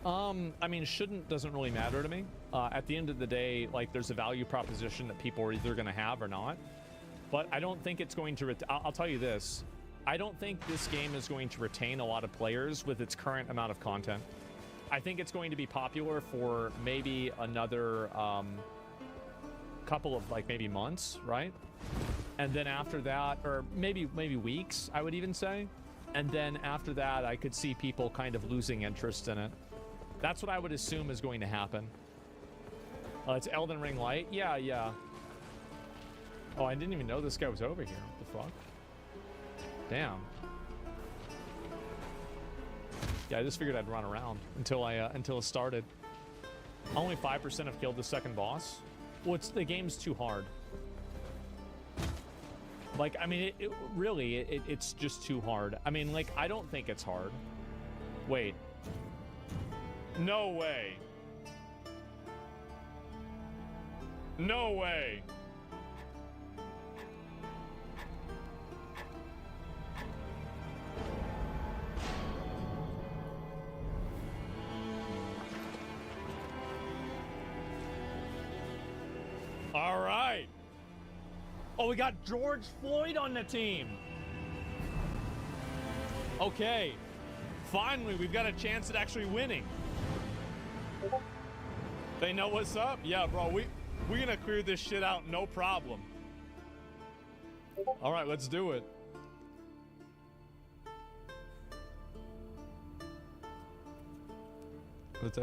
I mean, shouldn't doesn't really matter to me. At the end of the day, like, there's a value proposition that people are either going to have or not. But I don't think it's going to... I'll tell you this. I don't think this game is going to retain a lot of players with its current amount of content. I think it's going to be popular for maybe another couple of, like, maybe months, right? And then after that, or maybe weeks, I would even say. And then after that, I could see people kind of losing interest in it. That's what I would assume is going to happen. It's Elden Ring Light. Yeah, yeah. Oh, I didn't even know this guy was over here. What the fuck? Damn. Yeah, I just figured I'd run around until it started. Only 5% have killed the second boss. Well, the game's too hard. Like, I mean, it's just too hard. I mean, like, I don't think it's hard. Wait. No way. No way. All right. Oh, we got George Floyd on the team. Okay. Finally, we've got a chance at actually winning. They know what's up? Yeah, bro, we're gonna clear this shit out, no problem. All right, let's do it.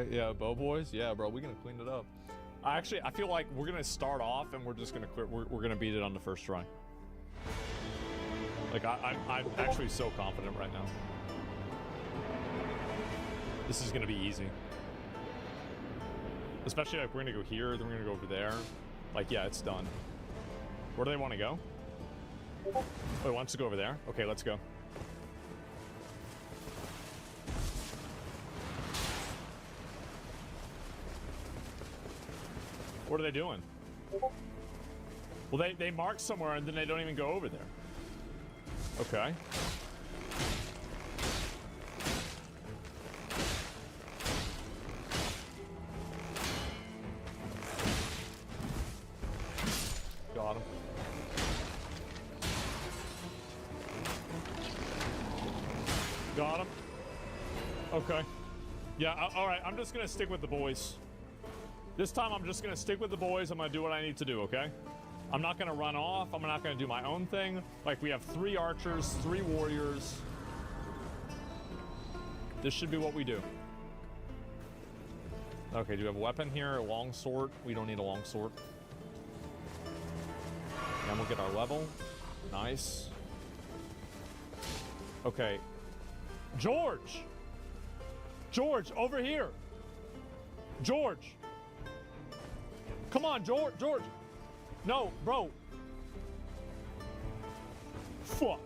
Yeah, Bow Boys? Yeah, bro, we're gonna clean it up. I feel like we're gonna start off and we're just gonna clear, we're gonna beat it on the first try. Like, I'm actually so confident right now. This is gonna be easy. Especially, like, we're gonna go here, then we're gonna go over there. Like, yeah, it's done. Where do they want to go? Wait, wants to go over there? Okay, let's go. What are they doing? Well, they mark somewhere and then they don't even go over there. Okay. Got him. Got him. Okay. Yeah, all right, I'm just gonna stick with the boys. This time I'm just gonna stick with the boys. I'm gonna do what I need to do, okay? I'm not gonna run off. I'm not gonna do my own thing. Like, we have 3 archers, 3 warriors. This should be what we do. Okay, do we have a weapon here? A long sword? We don't need a long sword. And we'll get our level. Nice. Okay. George! George, over here! George! Come on, George! George! No, bro! Fuck!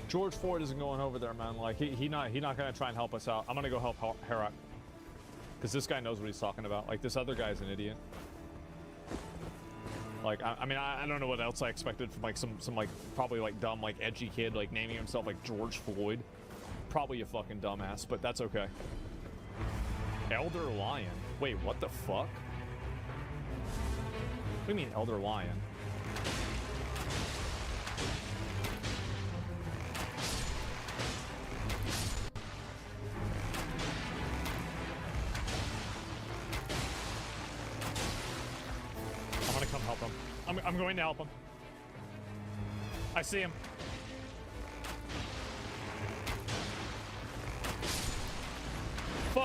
George Floyd isn't going over there, man. Like, he not gonna try and help us out. I'm gonna go help Herat. Because this guy knows what he's talking about. Like, this other guy's an idiot. Like, I mean, I don't know what else I expected from, like, some like, probably, like, dumb, like, edgy kid, like, naming himself, like, George Floyd. Probably a fucking dumbass, but that's okay. Elder Lion? Wait, what the fuck? What do you mean, Elder Lion? I'm gonna come help him. I'm going to help him. I see him.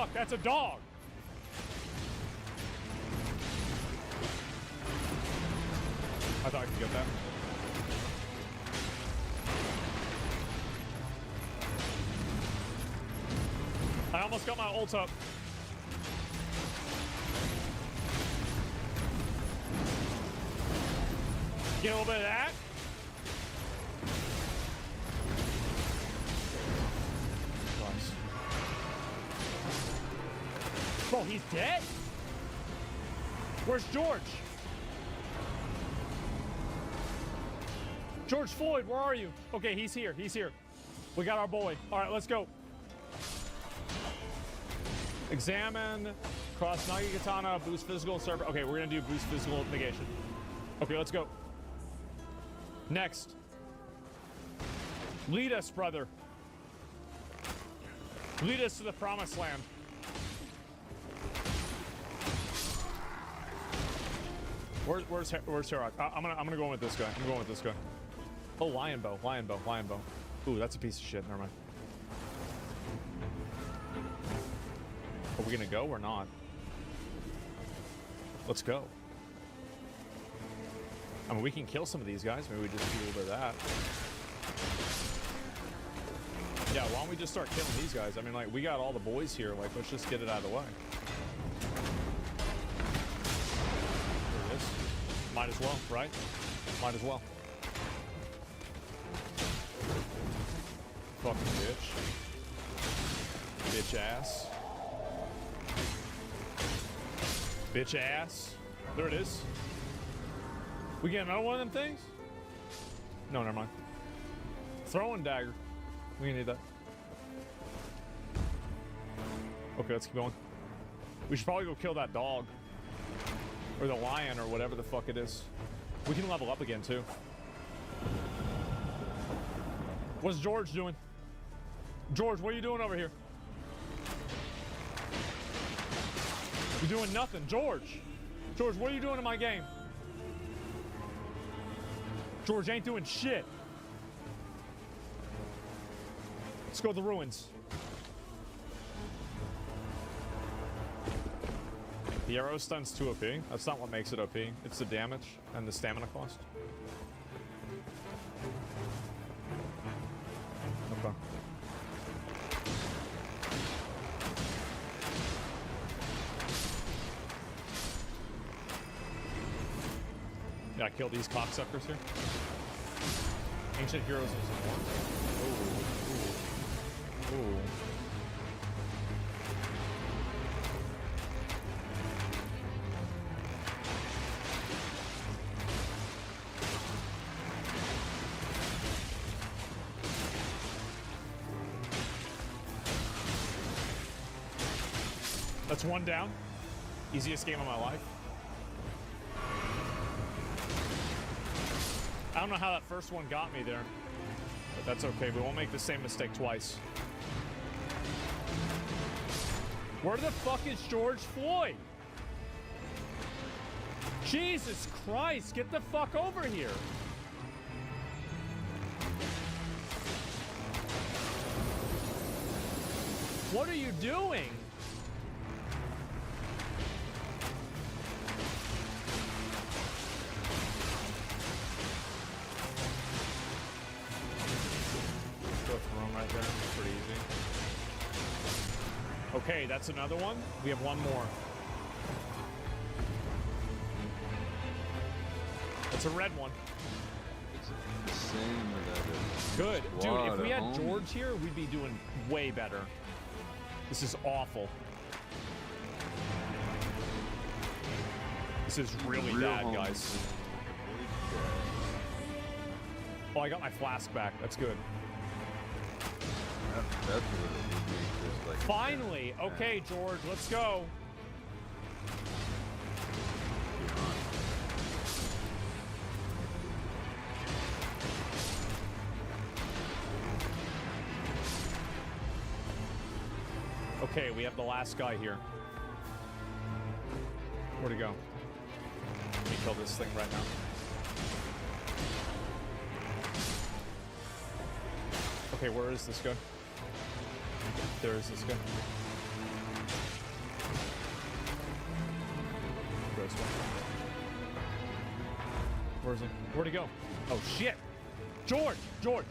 fuck? That's a dog. I thought I could get that. I almost got my ult up. Get a little bit of that. Nice. Bro, he's dead? Where's George? George Floyd, where are you? Okay, he's here. He's here. We got our boy. All right, let's go. Examine, cross Nagi Katana, boost physical, server. Okay, we're gonna do boost physical negation. Okay, let's go. Next. Lead us, brother. Lead us to the promised land. Where's Herok? I'm gonna go with this guy. I'm going with this guy. Oh, lion bow. Ooh, that's a piece of shit. Never mind. Are we gonna go or not? Let's go. I mean, we can kill some of these guys. Maybe we just do a little bit of that. Yeah, why don't we just start killing these guys? I mean, like, we got all the boys here. Like, let's just get it out of the way. There it is. Might as well, right? Might as well. Fucking bitch. Bitch ass. Bitch ass. There it is. We get another one of them things? No, never mind. Throwing dagger. We need that. Okay, let's keep going. We should probably go kill that dog. Or the lion or whatever the fuck it is. We can level up again too. What's George doing? George, what are you doing over here? You're doing nothing. George! George, what are you doing in my game? George ain't doing shit. Let's go to the ruins. The arrow stun's too OP. That's not what makes it OP. It's the damage and the stamina cost. Okay. Yeah, kill these cocksuckers here. Ancient heroes is more. Ooh. Ooh. That's one down. Easiest game of my life. I don't know how that first one got me there, but that's okay. We won't make the same mistake twice. Where the fuck is George Floyd? Jesus Christ, get the fuck over here. What are you doing? Right there, pretty easy. Okay, that's another one. We have one more. It's a red one. It's the same with that. Good. Dude, if we had George here, we'd be doing way better. This is awful. This is really bad, guys. Oh, I got my flask back. That's good. That's what it would be. Like finally! Okay, George, let's go. Okay, we have the last guy here. Where'd he go? Let me kill this thing right now. Okay, where is this guy? There is this guy. this way. Where is he? Where'd he go? Oh, shit. George! George!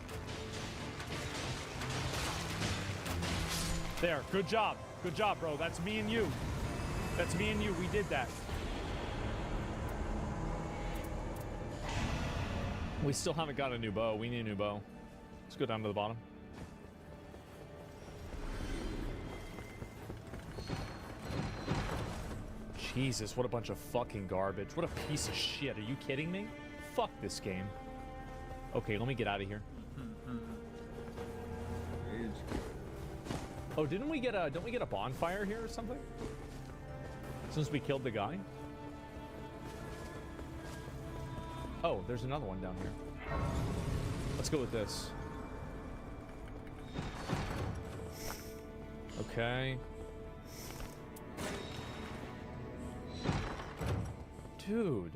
There. Good job. Good job, bro. That's me and you. That's me and you. We did that. We still haven't got a new bow. We need a new bow. Let's go down to the bottom. Jesus, what a bunch of fucking garbage. What a piece of shit. Are you kidding me? Fuck this game. Okay, let me get out of here. Oh, don't we get a bonfire here or something? Since we killed the guy? Oh, there's another one down here. Let's go with this. Okay. Dude.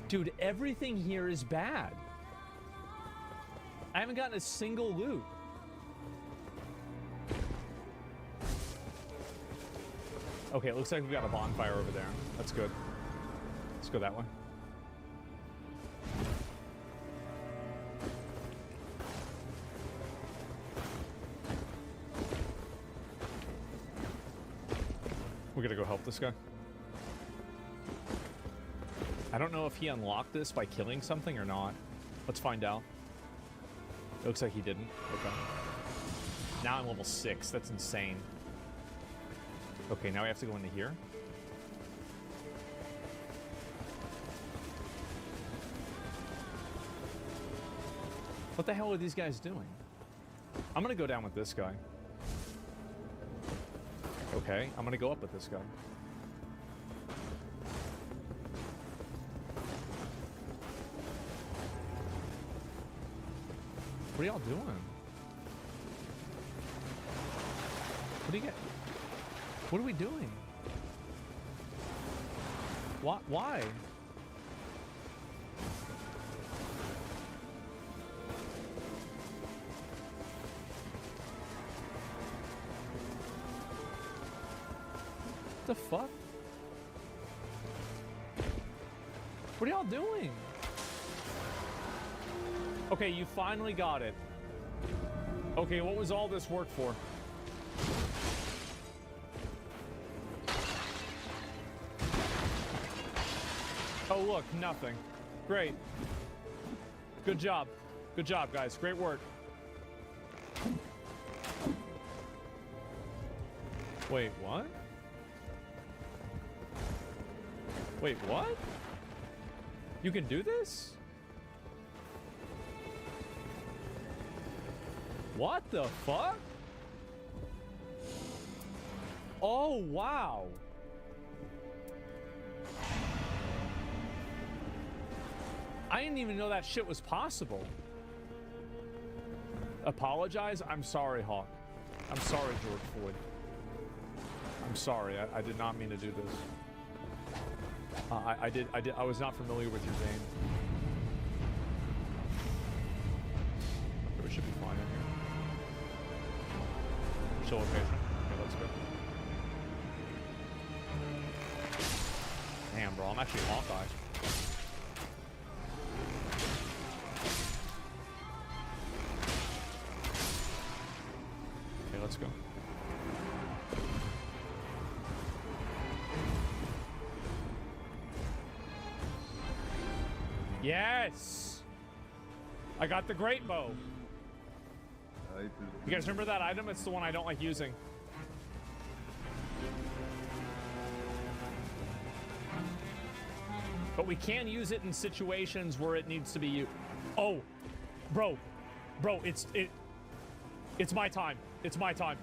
Dude, everything here is bad. I haven't gotten a single loot. Okay, it looks like we've got a bonfire over there. That's good. Let's go that way. We're gonna go help this guy. I don't know if he unlocked this by killing something or not. Let's find out. It looks like he didn't. Okay. Now I'm level 6. That's insane. Okay, now we have to go into here. What the hell are these guys doing? I'm gonna go down with this guy. Okay, I'm gonna go up with this guy. What are y'all doing? What do you get? What are we doing? What? Why? What the fuck? What are y'all doing? Okay, you finally got it. Okay, what was all this work for? Oh, look, nothing. Great. Good job. Good job, guys. Great work. Wait, what? Wait, what? You can do this? What the fuck? Oh, wow. I didn't even know that shit was possible. Apologize? I'm sorry, Hawk. I'm sorry, George Floyd. I'm sorry. I did not mean to do this. I was not familiar with your name. We should be fine in here. Show location. Okay, let's go. Damn, bro. I'm actually Hawkeye. Okay, let's go. Yes! I got the great bow. You guys remember that item? It's the one I don't like using. But we can use it in situations where it needs to be used. Oh, bro, it's my time. It's my time.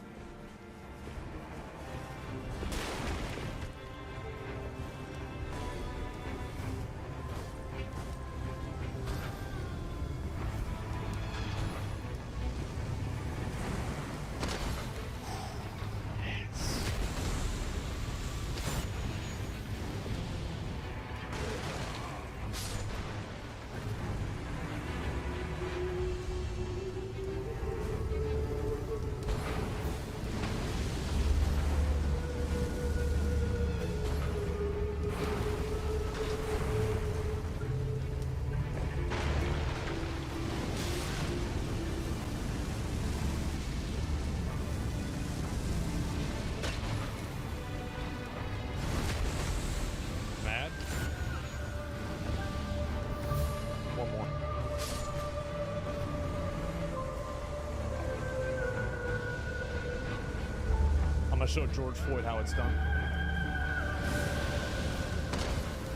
show George Floyd how it's done.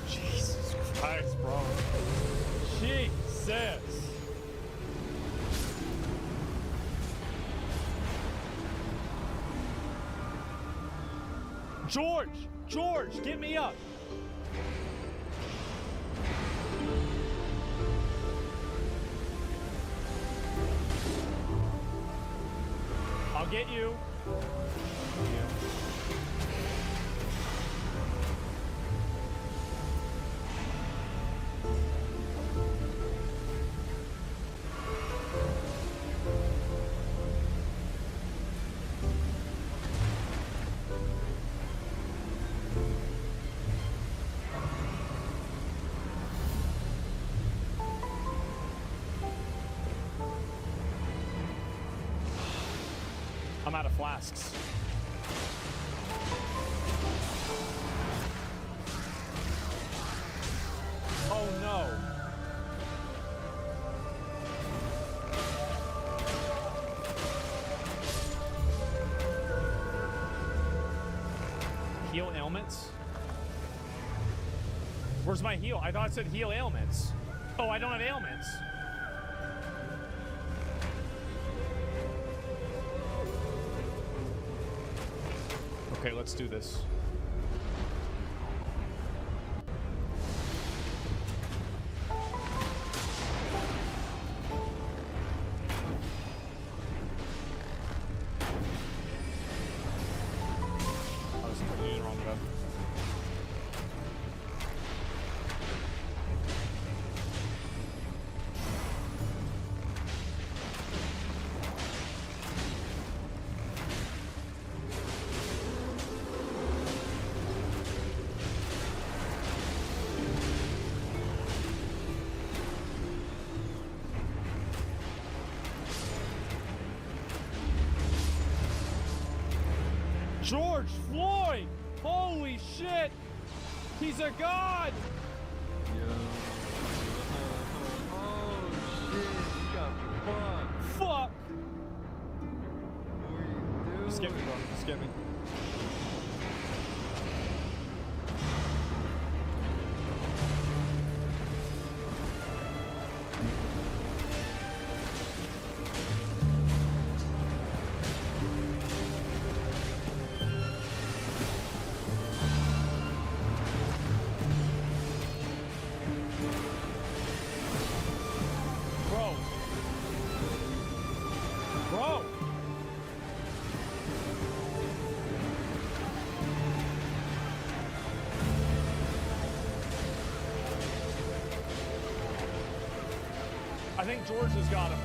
Jesus Christ, bro. Jesus. George, get me up. I'll get you. I'm out of flasks. Oh no. Heal ailments? Where's my heal? I thought it said heal ailments. Oh, I don't have ailments. Okay, let's do this. I was using the wrong gun. George Floyd! Holy shit! He's a god! Oh shit, you got fucked. Fuck! What are you doing? Just get me, bro. Just get me. Bro! I think George has got him.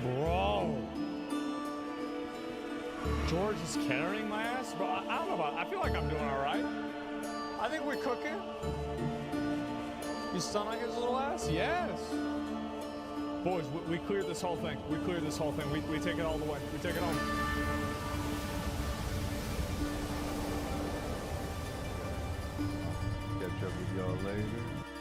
Bro. George is carrying my ass? Bro, I don't know about I feel like I'm doing all right. I think we're cooking. You stunning his little ass? Yes. Boys, we cleared this whole thing. We cleared this whole thing. We take it all the way. We take it home. Catch up with y'all later.